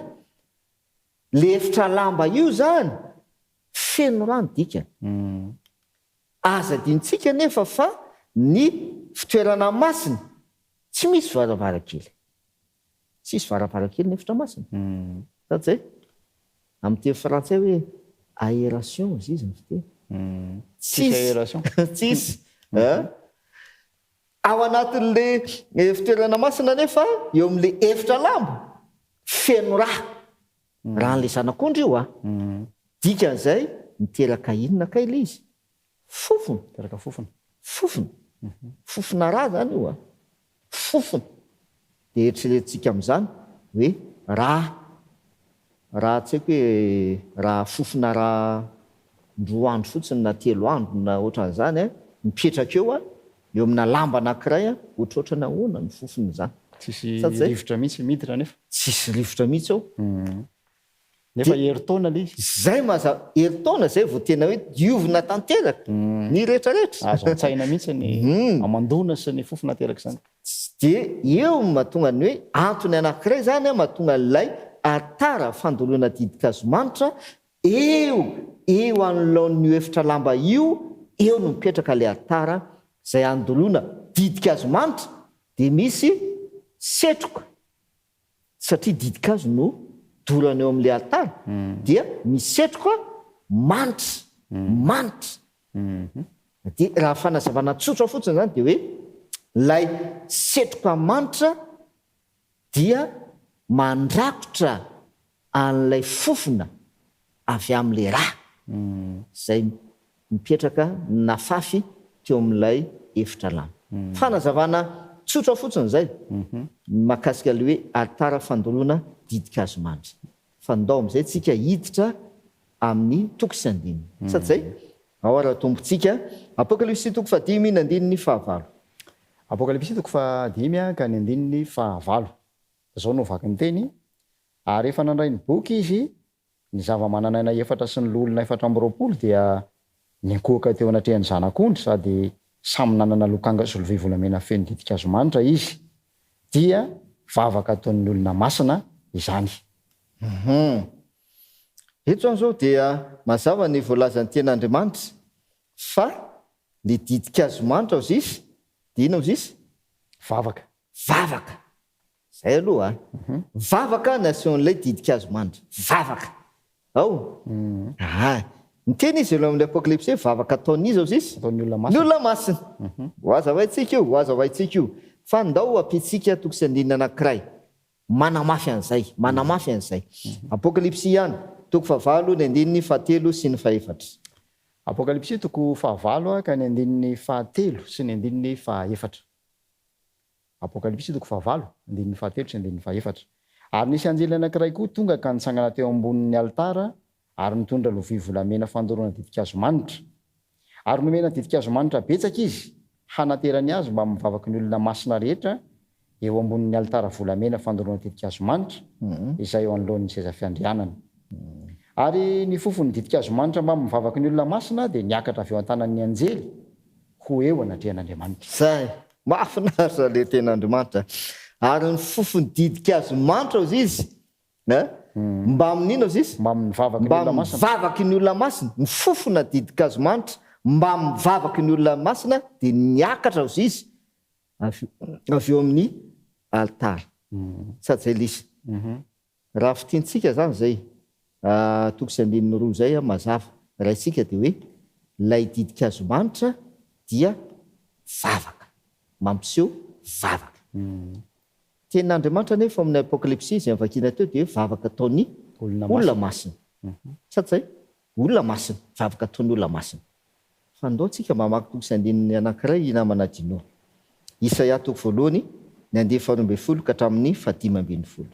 le efitra lamba io zany feno rano dikany aza dintsika nefa fa ny fitoerana masina tsy misy varavarakely ny efitra masina sady zay amin'ny teny frantsay hoe aération izy izy ny fiteny tsisy ao anatin'le fitoerana masina nefa eo amin'le efitra lamba feno raha n'le zanak'ondry io dikan'izay miteraka inona kaila izy fofona raha zany io fofona de eritreretintsika amin'izany hoe raha tsy haiko hoe raha fofona raha ndroa andro fotsiny na 3 andro na ohatran'izany mipetraka eo eo amina lamba anankiray ohatrohatrana ahoana ny fofony zany tsisy rivotra mihitsy miditra nefa tsisy rivotra mihitsy ao nefa heritaona le izy zay heritaona zay vao tena hoe diovina tanteraka ny rehetrarehetra azo an-tsaina mihitsy ny amandona sy ny fofona teraka zany de eo mahatonga ny hoe antony anankiray zany mahatonga n'lay altara fandoroana didika azomanitra eo anoloan'io efitra lamba io eo no mipetraka le altara zay andoroana didika azomanitra de misy setroka satria didika azo no dorana eo amin'le altara dia misetroka manitra de raha fanazavana tsotra fotsiny zany de hoe lay setroka manitra dia mandrakotra an'lay fofona avy amin'le raha zay mipetraka nafafy teo amin'ilay efitra lamba fanazavana tsotra fotsiny zay mahakasika le hoe altara fandoroana didika azomanitra fandao am'izay tsika hiditra amin'ny toko sy andininy sady zay ao ara-tompontsika apokalipsy toko 5 ny andininy 9 apokalipsy toko 5 ka ny andininy 9 zao no vaky ny teny ary efa nandray ny boky izy ny zava-mananaina efatra sy ny lolona 420 dia nikoaka teo anatrehan'ny zanak'ondry sady samy nanana lokanga sy lovia volamena feno didika azomanitra izy dia vavaka ataon'ny olona masina izany eto zao dia mazava ny voalazan'ny ten'Andriamanitra fa le didika azomanitra ao izy dia ina izy vavaka zay aloha vavaka naseon'ilay didika azomanitra vavaka ao ny teny izy elo amin'ny apokalipsy hoe vavaka ataon'izy ao izy ataon'ny ny olona masina ho azavaintsika io fa ndao ampitsika toko sy andinina anankiray manamafy an'izay manamafy an'izay apokalipsy ihany toko 9 ny andininy 7 sy ny 4. Apokalipsy toko 9 ka ny andininy 7 sy ny andininy 4. Apokalipsy toko 9 andininy 7 sy andininy 4. Ary nisy anjely anankiray koa tonga ka nitsangana teo ambonin'ny altara ary nitondra lovia volamena fandoroana didikazo manitra. Ary nomena didikazo manitra betsaka izy hanaterany azy mba mivavaky ny olona masina rehetra eo ambonin'ny altara volamena fandoroana didikazo manitra izay eo anoloan'ny seza fiandrianana. Ary ny fofony didikazo manitra mba mivavaky ny olona masina dia niakatra avy eo an-tanan'ny anjely ho eo anatrehan'Andriamanitra. Zay mahafinaritra le ten'Andriamanitra. Ary ny fofony didikazo manitra ozy izy mba amin'ino ozy izy mba mivavaky ny olona masina ny fofona didikazo manitra mba mivavaky ny olona masina dia niakatra ozy izy avy eo amin'ny altara sady zay lisy raha fitiantsika zany zay toko 2 zay mazava raha isika dia hoe lay didikazo manitra dia vavaka mampiseho vavaka. Ten'Andriamanitra nefa amin'ny apokalipsy izay vakina teo dia vavaka ataony olona masina sady zay olona masina vavaka ataony olona masina. Fandaotsika mamaky toko 9 anankiray namana Dino. Isaia toko 1 ny andiny 12 ka hatramin'ny 15.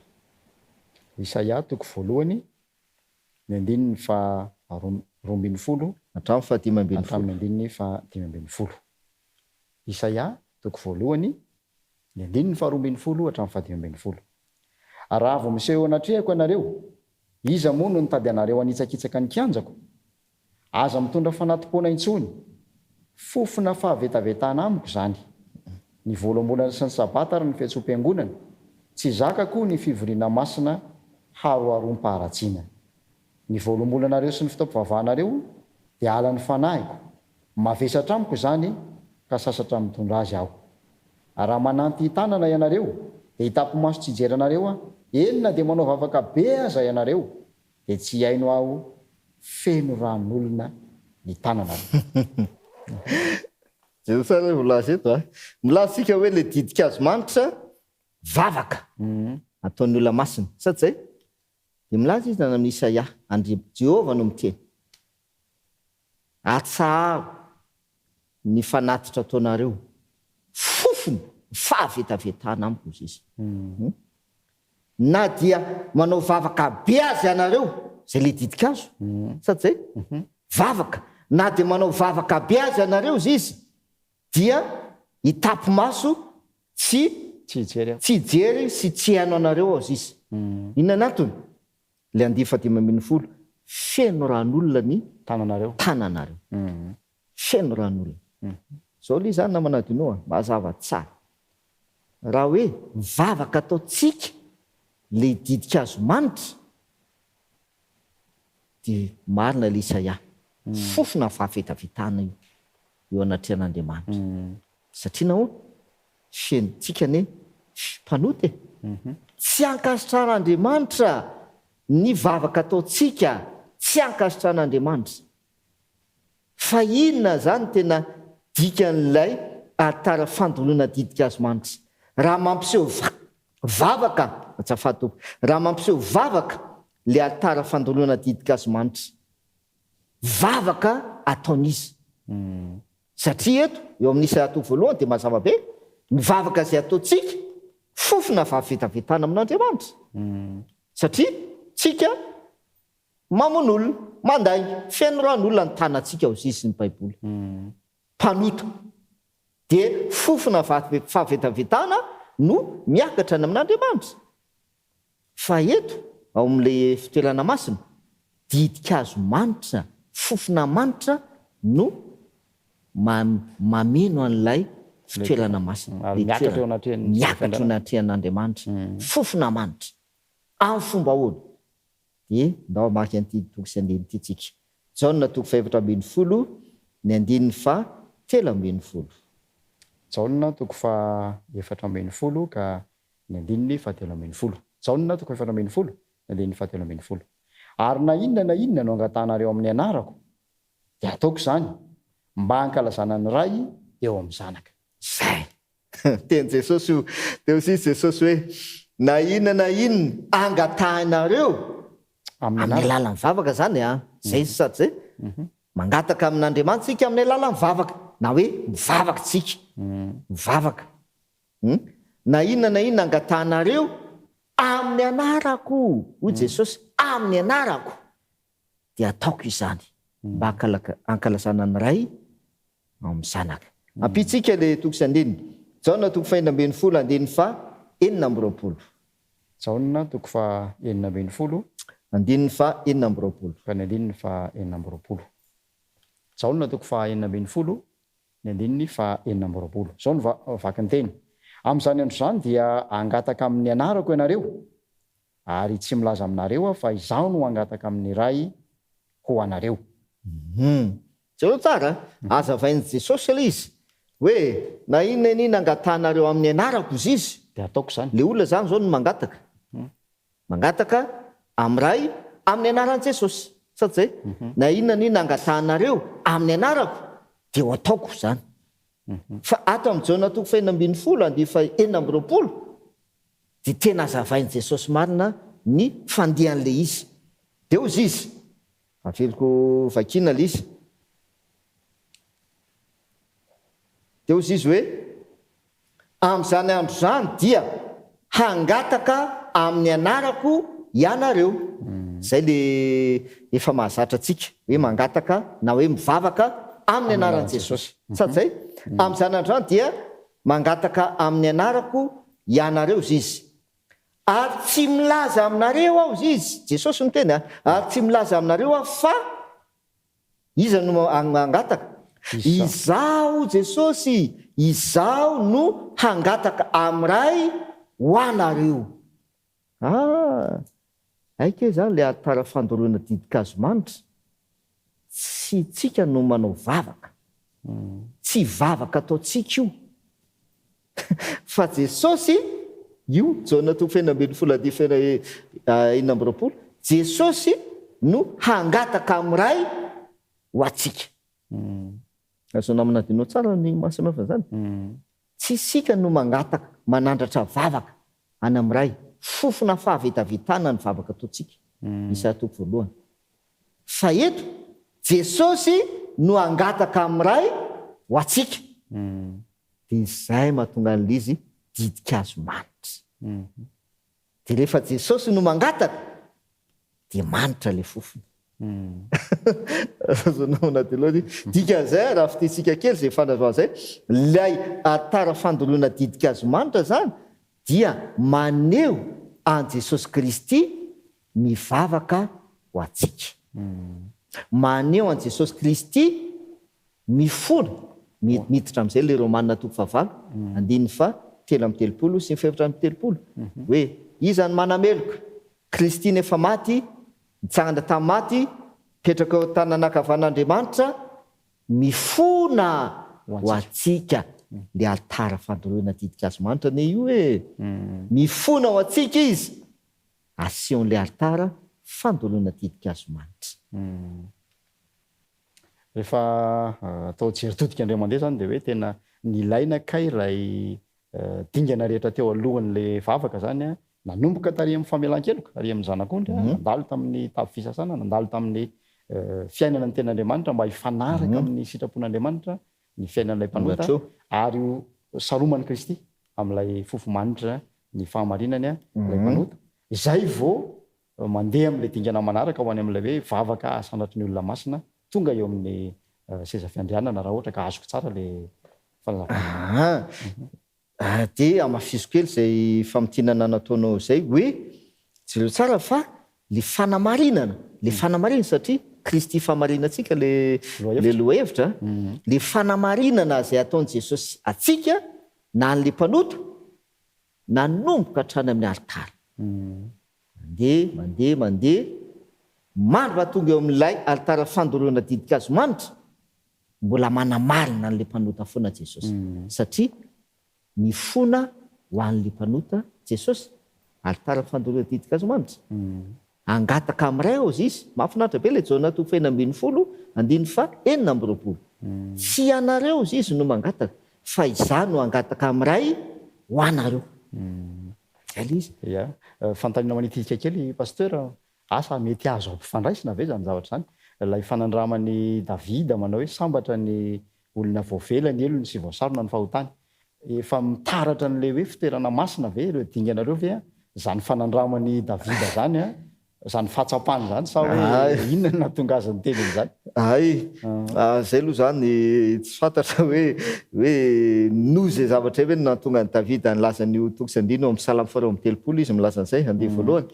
Isaia toko 1 ny andiny 12 hatramin'ny 15. Isaia toko 1 ny andiny 12 hatramin'ny 15. Raha vao miseho anatrehako ianareo, iza moa no nitady anareo anitsakitsaka ny kianjako? Aza mitondra fanatopona intsony, fofona fahavetavetana amiko zany. Ny voalambolana sy ny sabata ary ny fiatsoam-piangonana, tsy zakako ny fivoriana masina haroarom-paharatsiana. Ny voalambolanareo sy ny fitaom-pivavahanareo dia ala ny fanahiko, mavesatra amiko zany ka sasatra mitondra azy aho. Raha mananty tanana ianareo dia hitapo-maso tsy hijeranareo enina dia manao vavaka be aza ianareo dia tsy haino aho feno ran'olona ny tanana. Jesosy volaza eto milasika hoe le didikazo manitra vavaka ataony olona masina sady zay dia milaza izy amin'ny Isaia Jehovah no miteny atsaharo ny fanatitra ataonareo fofony fahavetavetana amiko izy izy na dia manao vavaka be azy ianareo zay le didikazo sady zay vavaka na dia manao vavaka be azy ianareo izy izy dia hitapo maso tsy hijery sy tsy haino anareo ao izy izy. Inona natony le andiny 15 feno ran'olona ny tananareo feno ran'olona zao li zany namana Dino mazava tsara raha hoe vavaka ataotsika le didikazo manitra dia marina le Isaia fofona fahavetavetana eo anatrehan'Andriamanitra satria nao fenontsika ne mpanoty tsy ankasitran'Andriamanitra ny vavaka ataotsika tsy ankasitran'Andriamanitra fa inona zany tena dikan'ilay altara fandoroana didikazo manitra raha mampiseho vavaka raha mampiseho vavaka le altara fandoroana didikazo manitra vavaka ataon'izy satria eto eo amin'ny Isaia toko 1 dia mazava be ny vavaka izay ataotsika fofona fahavetavetana amin'Andriamanitra satria tsika mamon'olona mandainga feno ran'olona ny tanantsika ao zisy ny baiboly mpanota dia fofona fahavetavetana no miakatra any amin'Andriamanitra fa eto ao amin'le fitoerana masina didikazo manitra fofona manitra no mameno an'ilay fitoerana masina miakatra eo anatrehan'Andriamanitra fofona manitra amin'ny fomba ahoana dia ndao maky an'ity toko sy andiny ity tsika Jaona toko 4 ny andininy 7. Jaona toko 4 ka ny andininy 7. Jaona toko 4 ny andininy 7. Ary na inona no angatanareo amin'ny anarako dia ataoko zany mba hankalazana ny ray eo amin'ny zanaka. Zay teny Jesosy io teo sisy Jesosy hoe na inona angatahinareo amin'ny alalan'ny vavaka zany a zay sady zay mangataka amin'Andriamanitra tsika amin'ny alalan'ny vavaka na hoe mivavaka tsika mivavaka na inona angatahinareo amin'ny anarako hoy Jesosy amin'ny anarako dia ataoko izany mba ankalazana ny ray ao amin'ny zanaka. Ampitsika le toko sy andininy Jaona toko 2:10 andininy fa 4:20. Jaona toko fa 4:20 andininy fa 4:20 ka ny andininy fa 4:20. Jaona toko fa 4:20 ny andininy fa 4:20. Zao ny vaky ny teny. Amin'izany andro zany dia angataka amin'ny anarako ianareo ary tsy milaza aminareo fa izaho no angataka amin'ny ray ho anareo. Zao tsara azavain'i Jesosy ilay izy hoe na inona angatahinareo amin'ny anarako izy izy Dia ataoko zany. le olona zany zao no mangataka amin'ny ray amin'ny anaran'i Jesosy sady zay na inona angatahinareo amin'ny anarako dia ho ataoko zany. Fa ato amin'ny Jaona toko 4:20 andininy fa 4:20 dia tena azavain'i Jesosy marina ny fandihan'le izy. Dia ozy izy aveloko vakina le izy. Dia ozy izy hoe amin'izany andro zany dia hangataka amin'ny anarako ianareo. Zay le efa mahazatra antsika hoe mangataka na hoe mivavaka amin'ny anaran'i Jesosy. Sady zay amin'izany andro zany dia mangataka amin'ny anarako ianareo izy. Ary tsy milaza aminareo aho izy. Jesosy no teny ary tsy milaza aminareo aho fa iza no angataka. Izaho Jesosy, izaho no hangataka amiray ho anareo. Aike zany le aritara fandoroana didikazo manitra. Tsy tsika no manao vavaka. Tsy vavaka ataotsika io. Fa Jesosy io Jaona toko 4:20 Jesosy no hangataka amiray ho atsika. Azo namanadinao tsara ny masina fa zany. Tsy sika no mangataka manandratra vavaka any amiray. Fofona fahavitavitana ny vavaka ataotsika. Isa toko 1. Fa eto Jesosy no angataka amiray ho atsika. Dia izay mahatonga an'izy didikazo manitra. Dia rehefa Jesosy no mangataka dia manitra le fofona. Dikan'izay raha fitetsika kely zay fanazao zay lay atara fandoroana didikazo manitra zany dia maneho an Jesosy Kristy mivavaka ho atsika. Maneho an Jesosy Kristy mifona miditra amin'izay le Romanina toko 9 andininy fa 3:30 sy 7:30 hoe iza ny manameloka Kristy nefa maty nitsangana tamin'ny maty petraka ao tanan'ankavan'Andriamanitra mifona ho atsika. Le altara fandoroana didikazo manitra ne io hoe mifona ho atsika izy aseon'le altara fandoroana didikazo manitra. Rehefa atao jeritodika indray mandeha zany dia hoe tena nilaina kay ray dingana rehetra teo alohan'le vavaka zany nanomboka tary amin'ny famelan-keloka ary amin'ny zanak'ondry nandalo tamin'ny tavy fisasana nandalo tamin'ny fiainana ny ten'Andriamanitra mba hifanaraka amin'ny sitrapon'Andriamanitra ny fiainan'ilay mpanota ary saroman'i Kristy amin'ilay fofo manitra ny fahamarinany ilay mpanota. Izay vao mandeha amin'ilay dingana manaraka ho any amin'ilay hoe vavaka asanatry ny olona masina tonga eo amin'ny seza fiandrianana raha ohatra ka azoko tsara le fahalalana. Dia amafiso kely zay famitinana nataonao zay hoe jereo tsara fa le fanamarinana satria Kristy fahamarinantsika le lohahevitra le fanamarinana zay ataon'i Jesosy atsika na an'le mpanota nanomboka hatrany amin'ny altara. Mandeha mandro tonga eo amin'ilay altara fandoroana didikazo manitra mbola manamarina an'le mpanota foana Jesosy satria mifona ho an'le mpanota Jesosy altara fandoroana didikazo manitra. Angataka amiray ao izy mahafinaritra be le Jaona toko 4:20 andininy fa 4:20 tsy anareo izy no mangataka fa izaho no angataka amiray ho anareo. ela izy ia fanontaniana manitika kely pasteur asa mety azo ampifandraisina ve zany zavatra zany ilay fanandramany davida manao hoe sambatra ny olona voavelany elony sy voasarona ny fahotany efa mitaratra n'le hoe fitoerana masina ve ireo dinganareo ve a zany fanandramany davida zany a zany fahatsapany zany sa hoe inona natonga azany teliny zany zay aloha zany tsy fantatra hoe no zay zavatra hoe natonga ny davida nilaza nio tokosandino amin'ny salamy farao amin'ny telopolo izy milaza an'izay andeha voalohany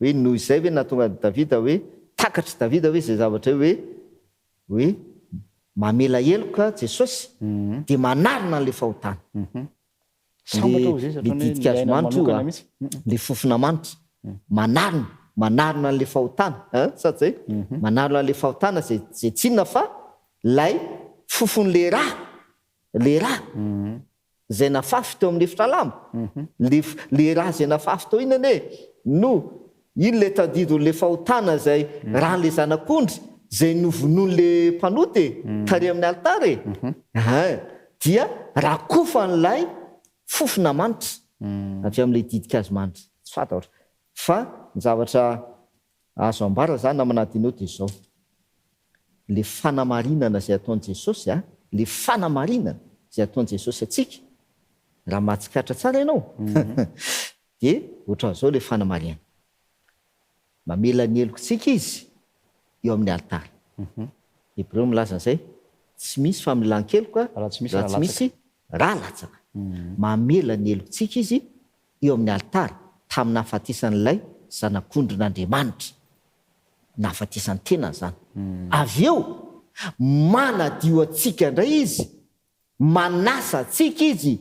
hoe noho izay hoe natonga ny davida hoe takatry davida hoe zay zavatra hoe mamela heloka jesosy dia manarina an'le fahotany le didika azo manitra le fofona manitra manarina an'le fahotana sady zay manarina an'le fahotana zay tsinona fa lay fofon'le raha zay nafafy teo amin'ny efitra lamba le raha zay nafafy teo inany e no iny le tadidon'le fahotana zay rahan'le zanak'ondry zay novonon'le mpanoty tare amin'ny altara dia rakofan'lay fofona manitra avy amin'le didika azo manitra tsy fantatra fa ny zavatra azo ambara zany na manadinao dia zao le fanamarinana zay ataon'i Jesosy le fanamarinana zay ataon'i Jesosy atsika raha matsikatra tsara ianao dia ohatran'izao le fanamarinana mamela ny helokontsika izy eo amin'ny altara Hebreo milaza an'izay tsy misy famelan-keloka raha tsy misy raha latsaka mamela ny helokontsika izy eo amin'ny altara tamin'ny nahafatisan'ilay zanak'ondrin'Andriamanitra nahafatisan'ny tenany zany avy eo manadio atsika indray izy manasa atsika izy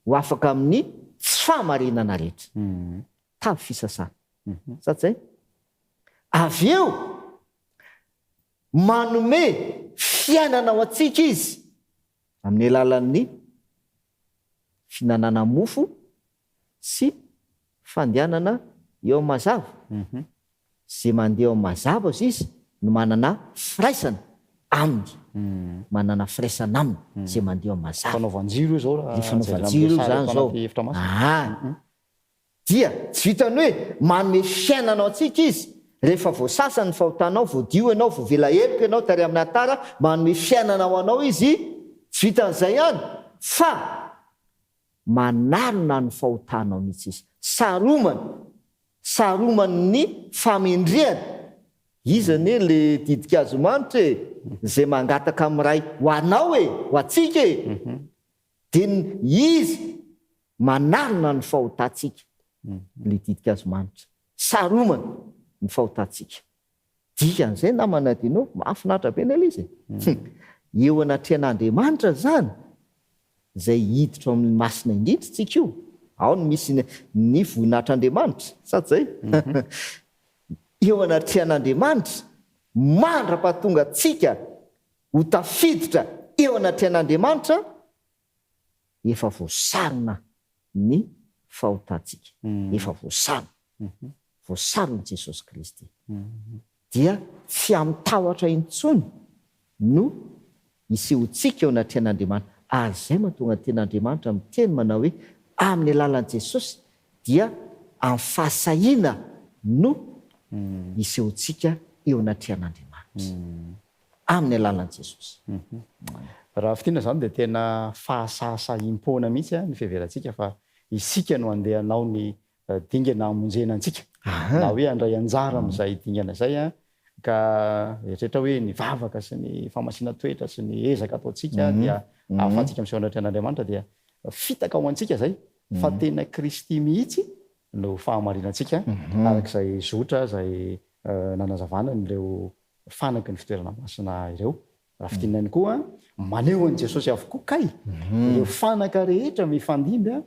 ho afaka amin'ny tsy fahamarinana rehetra tavy fisasana sady zay avy eo manome fiainana ao atsika izy amin'ny alalan'ny finanana mofo sy fandehanana eo amin'ny mazava zay mandeha eo amin'ny mazava azy izy no manana firaisana aminy manana firaisana aminy zay mandeha eo amin'ny mazava fanaovanjiro zao fanaovanjiro zany zao dia tsy vitany hoe manome fiainana ao atsika izy rehefa voasasa ny fahotanao voadio ianao voavela heloka ianao tary amin'ny altara manome fiainana ao anao izy tsy vitan'izay ihany fa manarina ny fahotanao mihitsy izy saromany ny famendrehana izany le didika azo manitra zay mangataka amin'ray ho anao ho atsika dia izy manarina ny fahotantsika le didika azo manitra saromany ny fahotantsika dikan'izay na manadinao mahafinaritra be nala izy eo anatrehan'Andriamanitra zany zay hiditra amin'ny masina indrindra tsika io ao ny misy ny vohinahitr'Andriamanitra sady zay eo anatrehan'Andriamanitra mandra-pahatonga atsika ho tafiditra eo anatrehan'Andriamanitra efa voasarona ny fahotantsika efa voasarona Jesosy Kristy dia tsy amitahotra intsony no isehontsika eo anatrehan'Andriamanitra ary zay mahatonga ten'Andriamanitra miteny manao hoe amin'ny alalan'i Jesosy dia amin'ny fahasahiana no isehontsika eo anatrehan'Andriamanitra amin'ny alalan'i Jesosy raha fitiana zany dia tena fahasahim-poana mihitsy ny fiheverantsika fa isika no andehanao ny dingana amonjena antsika na hoe andray anjara amin'izay dingana zay ka eritretra hoe ny vavaka sy ny famasina toetra sy ny ezaka ataontsika dia ahafahantsika miseho anatrehan'Andriamanitra dia fitaka ao antsika zay fa tena Kristy mihitsy no fahamarinantsika arak'izay zotra zay nanazavana n'ireo fanaky ny fitoerana masina ireo raha fitinany koa maneho an'i Jesosy avokoa kay ireo fanaka rehetra mifandimby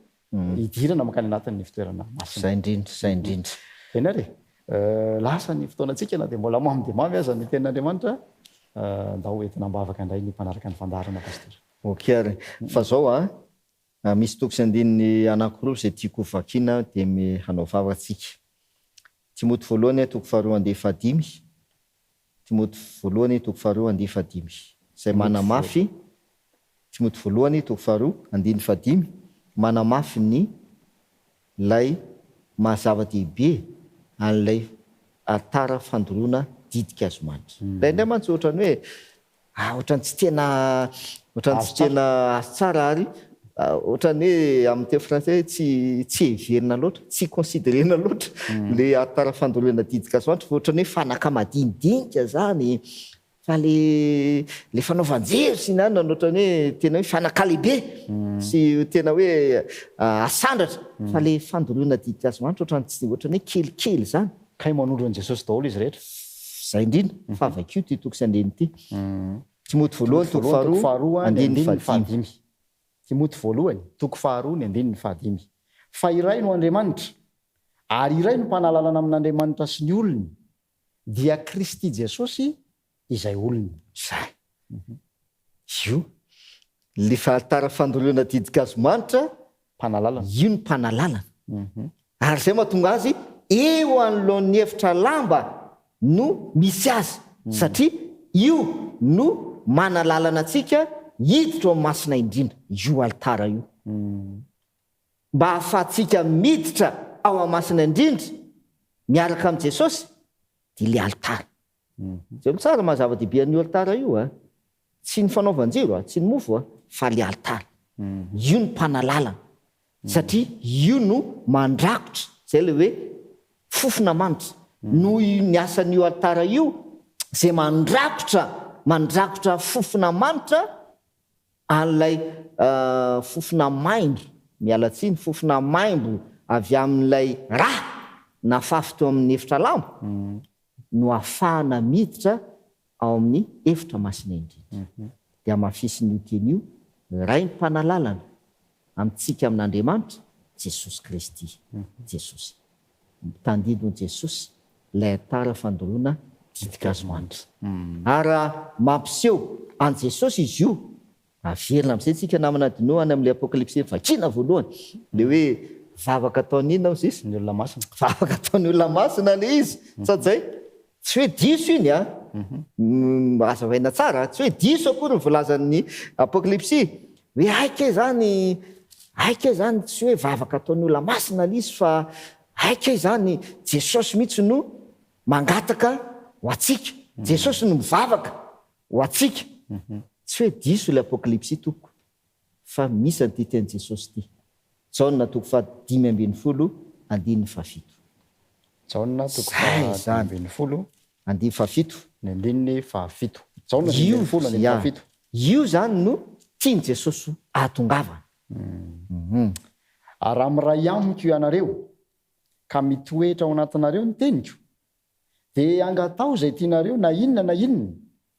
hidirana makany anatin'ny fitoerana masina zay indrindra tena re lasa ny fotoanantsika na dia mbola mamy dia mamy aza ny tenin'Andriamanitra ndao entina mbavaka indray ny mpanaraka ny fandarana pasteur ok ary fa zao misy tokosy andininy anankiroa zay tiako vakiana dia hanao vavatsika Timoty voalohany toko faharoa andeha fadimy Timoty voalohany toko faharoa andeha fadimy zay manamafy Timoty voalohany toko faharoa andiny fadimy manamafy ny lay mahazava-dehibe an'ilay tara fandoroana didika azo manitra. Lay indray mantsy ohatrany hoe ohatrany tsy tena azo tsara ary ohatrany hoe amin'ny teo français tsy heverina loatra, tsy considérena loatra le tara fandoroana didika azo manitra fa ohatrany hoe fanaka madinidinika zany fa le fanaovan-jery sy nanana ohatrany hoe tena hoe fanakalehibe sy tena hoe asandratra fa le fandoroana didika azo manitra ohatrany hoe kelikely zany. Kay manondro an' Jesosy daholo izy rehetra. Zay indrindra fa avakio ty toko sy andeny ity. Timoty voalohany toko faharoa andininy fahadimy. Timoty voalohany toko faharoa ny andininy fahadimy. Fa iray no Andriamanitra ary iray no mpanalalana amin'Andriamanitra sy ny olony dia Kristy Jesosy izay olony. Zay. Io le tara fandoroana didika azo manitra Mpanalalana. io ny mpanalalana. Ary zay mahatonga azy eo anoloan'ny hevitra lamba no misy azy satria io no manalalana antsika hiditra amin'ny masina indrindra io altara io. Mba hahafahantsika miditra ao amin'ny masina indrindra miaraka amin'i Jesosy dia le altara. Zay no tsara mahazava-dehibe an'io altara io tsy ny fanaovan-jiro tsy ny mofo fa le altara. Io ny mpanalalana satria io no mandrakotra zay le hoe fofona manitra noho ny asan'io altara io zay mandrakotra fofona manitra an'ilay fofona maimbo mialatsiny fofona maimbo avy amin'ilay raha na fafy amin'ny efitra lamba no ahafahana miditra ao amin'ny efitra masina indrindra. Dia mafisin'io teny io ray ny mpanalalana amintsika amin'Andriamanitra Jesosy Kristy. Jesosy tandidon Jesosy lay tara fandoroana didika azo manitra. Ary mampiseho an Jesosy izy io averina amin'izay tsika namana dinoana amin'ilay apokalipsy vakina voalohany le hoe vavaka ataony inona izy Ny olona masina. vavaka ataony olona masina le izy satria tsy hoe diso iny azavaina tsara tsy hoe diso akory ny volazan'ny apokalipsy hoe aika zany tsy hoe vavaka ataony olona masina le izy fa aika zany Jesosy mihitsy no mangataka ho atsika, Jesosy no mivavaka ho atsika. Tsy hoe diso ilay apokalipsy toko fa misy an'ity teny Jesosy ity. Jaona toko 5:7 andininy 7. Jaona toko 5:7 andininy 7. ny andininy 7. Jaona 5:7 andininy 7. Io zany no tiany Jesosy ahatongavana. Ary raha miray amiko ianareo ka mitoetra ao anatinareo ny teniko dia angatao zay tianareo na inona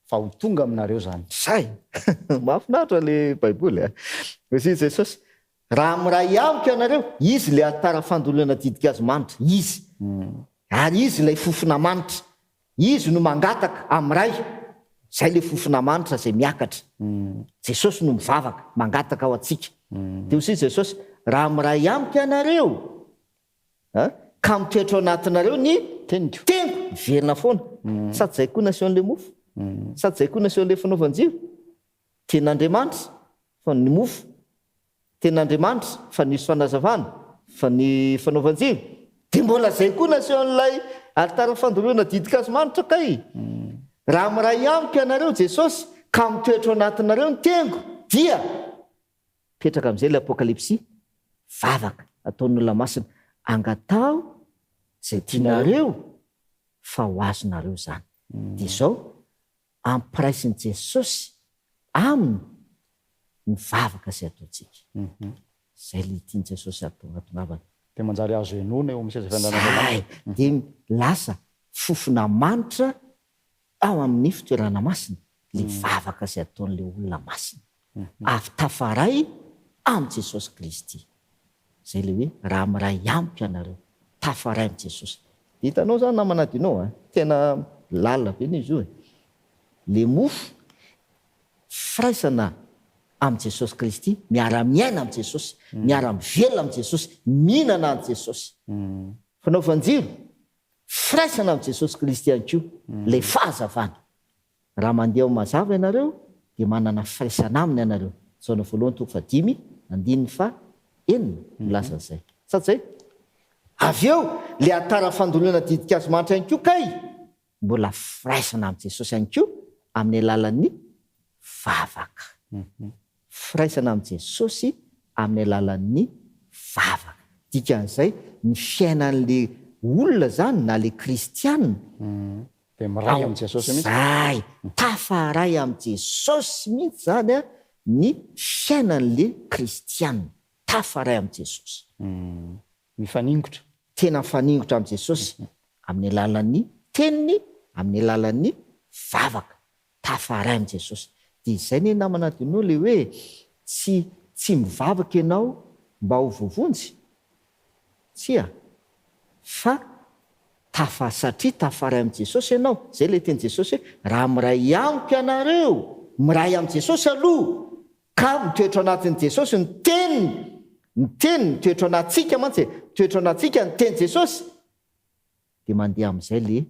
fa ho tonga aminareo zany. Zay mahafinaritra le baiboly hoy Jesosy raha miray amiko ianareo izy le atara fandoroana didika azo manitra izy ary izy lay fofona manitra izy no mangataka amiray zay le fofona manitra zay miakatra. Jesosy no mivavaka mangataka ao atsika. Dia hoy Jesosy raha miray amiko ianareo ka mitoetra ao anatinareo ny teniko verina foana sady zay koa nasehoan'le mofo sady zay koa nasehoan'le fanaovan-jiro ten'Andriamanitra fa ny mofo ten'Andriamanitra fa nisy fanazavana fa ny fanaovan-jiro dia mbola zay koa nasehoan'ilay altara fandoroana didika azo manitra kay raha miray amiko ianareo Jesosy ka mitoetra ao anatinareo ny teniko dia petraka amin'izay ilay apokalipsy vavaka ataon'olona masina angatao zay tianareo fa ho azonareo zany. Dia izao ampiraisin'i Jesosy aminy ny vavaka zay ataontsika. Zay le tiany Jesosy atongavana. Dia manjary azo enona eo amin'ny seza fiandranana. Dia lasa fofona manitra ao amin'ny fitoerana masina le vavaka zay ataon'le olona masina avy tafaray amin'ny Jesosy Kristy. Zay le hoe raha miray amiko ianareo tafaray amin'ny Jesosy. Hitanao zany namanadinao tena lalina be izy io le mofo firaisana amin'ny Jesosy Kristy miara-miaina amin'ny Jesosy miara-mivelona amin'ny Jesosy mihinana amin'ny Jesosy fanaovan-jiro firaisana amin'ny Jesosy Kristy ihany koa le fahazavana. Raha mandeha ao mazava ianareo dia manana firaisana aminy ianareo. Jaona 1:5 andininy 9 milaza zay satria avy eo le atara fandolona didik'azo-manitra ihany koa kay mbola firaisana amin'i Jesosy ihany koa amin'ny alalan'ny vavaka. Firaisana amin'i Jesosy amin'ny alalan'ny vavaka. Dikan'izay ny fiainan'le olona zany na le kristianina dia miray amin'i Jesosy mihitsy. Zay tafaray amin'i Jesosy mihitsy zany a ny fiainan'le kristianina. Tafaray amin'i Jesosy. Mifaningotra. Tena mifaningotra amin'i Jesosy amin'ny alalan'ny teniny, amin'ny alalan'ny vavaka. Tafaray amin'i Jesosy. Dia izay ny namana dino le hoe tsy mivavaka ianao mba ho vovonjy. Tsia. Fa satria tafaray amin'i Jesosy ianao. Zay le teny Jesosy hoe raha miray amiko ianareo, miray amin'i Jesosy aloha, ka mitoetra anatin'i Jesosy ny teniny mitoetra anatsika mantsy, mitoetra anatsika ny teny Jesosy, dia mandeha amin'izay le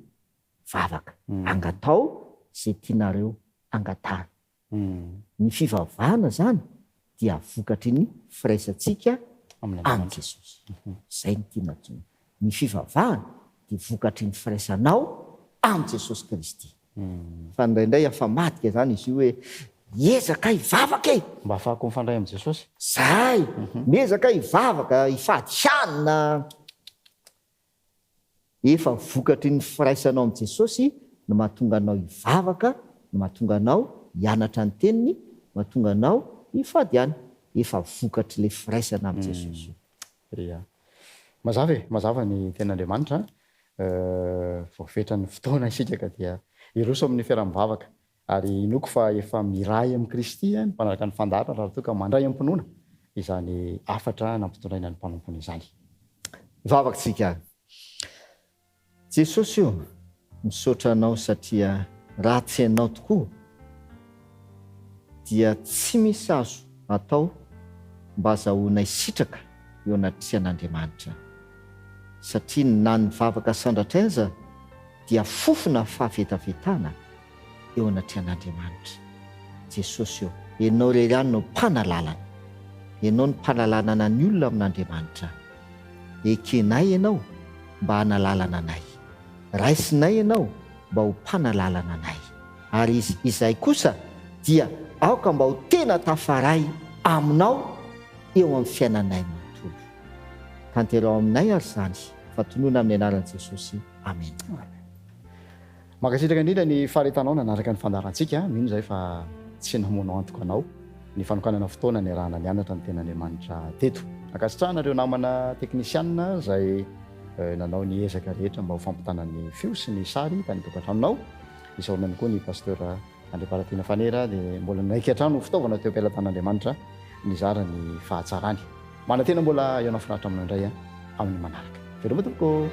vavaka. Angatao zay tianareo angatana. Ny fivavahana zany dia vokatry ny firaisantsika amin'i Jesosy. Zay ny tiana tsony. Ny fivavahana dia vokatry ny firaisanao amin'i Jesosy Kristy. Fa indraindray afa-madika zany izy io hoe miezaka hivavaka e! Mba ahafahako mifandray amin'i Jesosy. Zay! Miezaka hivavaka, hifadihanina. Efa vokatry ny firaisanao amin'i Jesosy no mahatonga anao hivavaka, no mahatonga anao hianatra ny teniny, mahatonga anao hifadiana. Efa vokatry le firaisana amin'i Jesosy. Ia. Mazava ny ten'Andriamanitra. Voafetra ny fotoana isika ka dia iroso amin'ny fiaraha-mivavaka. Ary inoko fa efa miray amin'i Kristy ny mpanaraka ny fandarana raha toa ka mandray amin'ny mponona izany afatra nampitondraina ny mpanompony izany. Vavakantsika. Jesosy io misaotra anao satria raha tsy hainao tokoa dia tsy misy azo atao mba azahoana hisitraka eo anaty an'Andriamanitra. Satria na ny vavaka sandratraiza dia fofona fahavetavetana eo anaty an'Andriamanitra. Jesosy io, ianao irery ihany no mpanalalana. Ianao ny mpanalalana ny olona amin'Andriamanitra. Ekenay ianao mba hanalalana anay. Raisinay ianao mba ho mpanalalana anay. Ary izay kosa dia aoka mba ho tena tafaray aminao eo amin'ny fiainanay manontolo. Tanterao aminay ary zany, fatonoana amin'ny anaran'i Jesosy. Amen. Mankasitraka indrindra ny faharetanao nanaraka ny fandarantsika. Mino izay fa tsy namono antoka anao ny fanokanana fotoana ny arahana mianatra ny ten'Andriamanitra teto. Ankasitrahana ireo namana teknisianina izay nanao ny ezaka rehetra mba ho fampitana ny fio sy ny sary ka ny tokantranonao. Isaorina koa ny pasteur André Paratina Fanera dia mbola naiky hatrano fitaovana teo am-pelatan'Andriamanitra nizara ny fahatsarany. Manantena mbola eo anafinaritra aminao indray amin'ny manaraka. Veloma tompoko.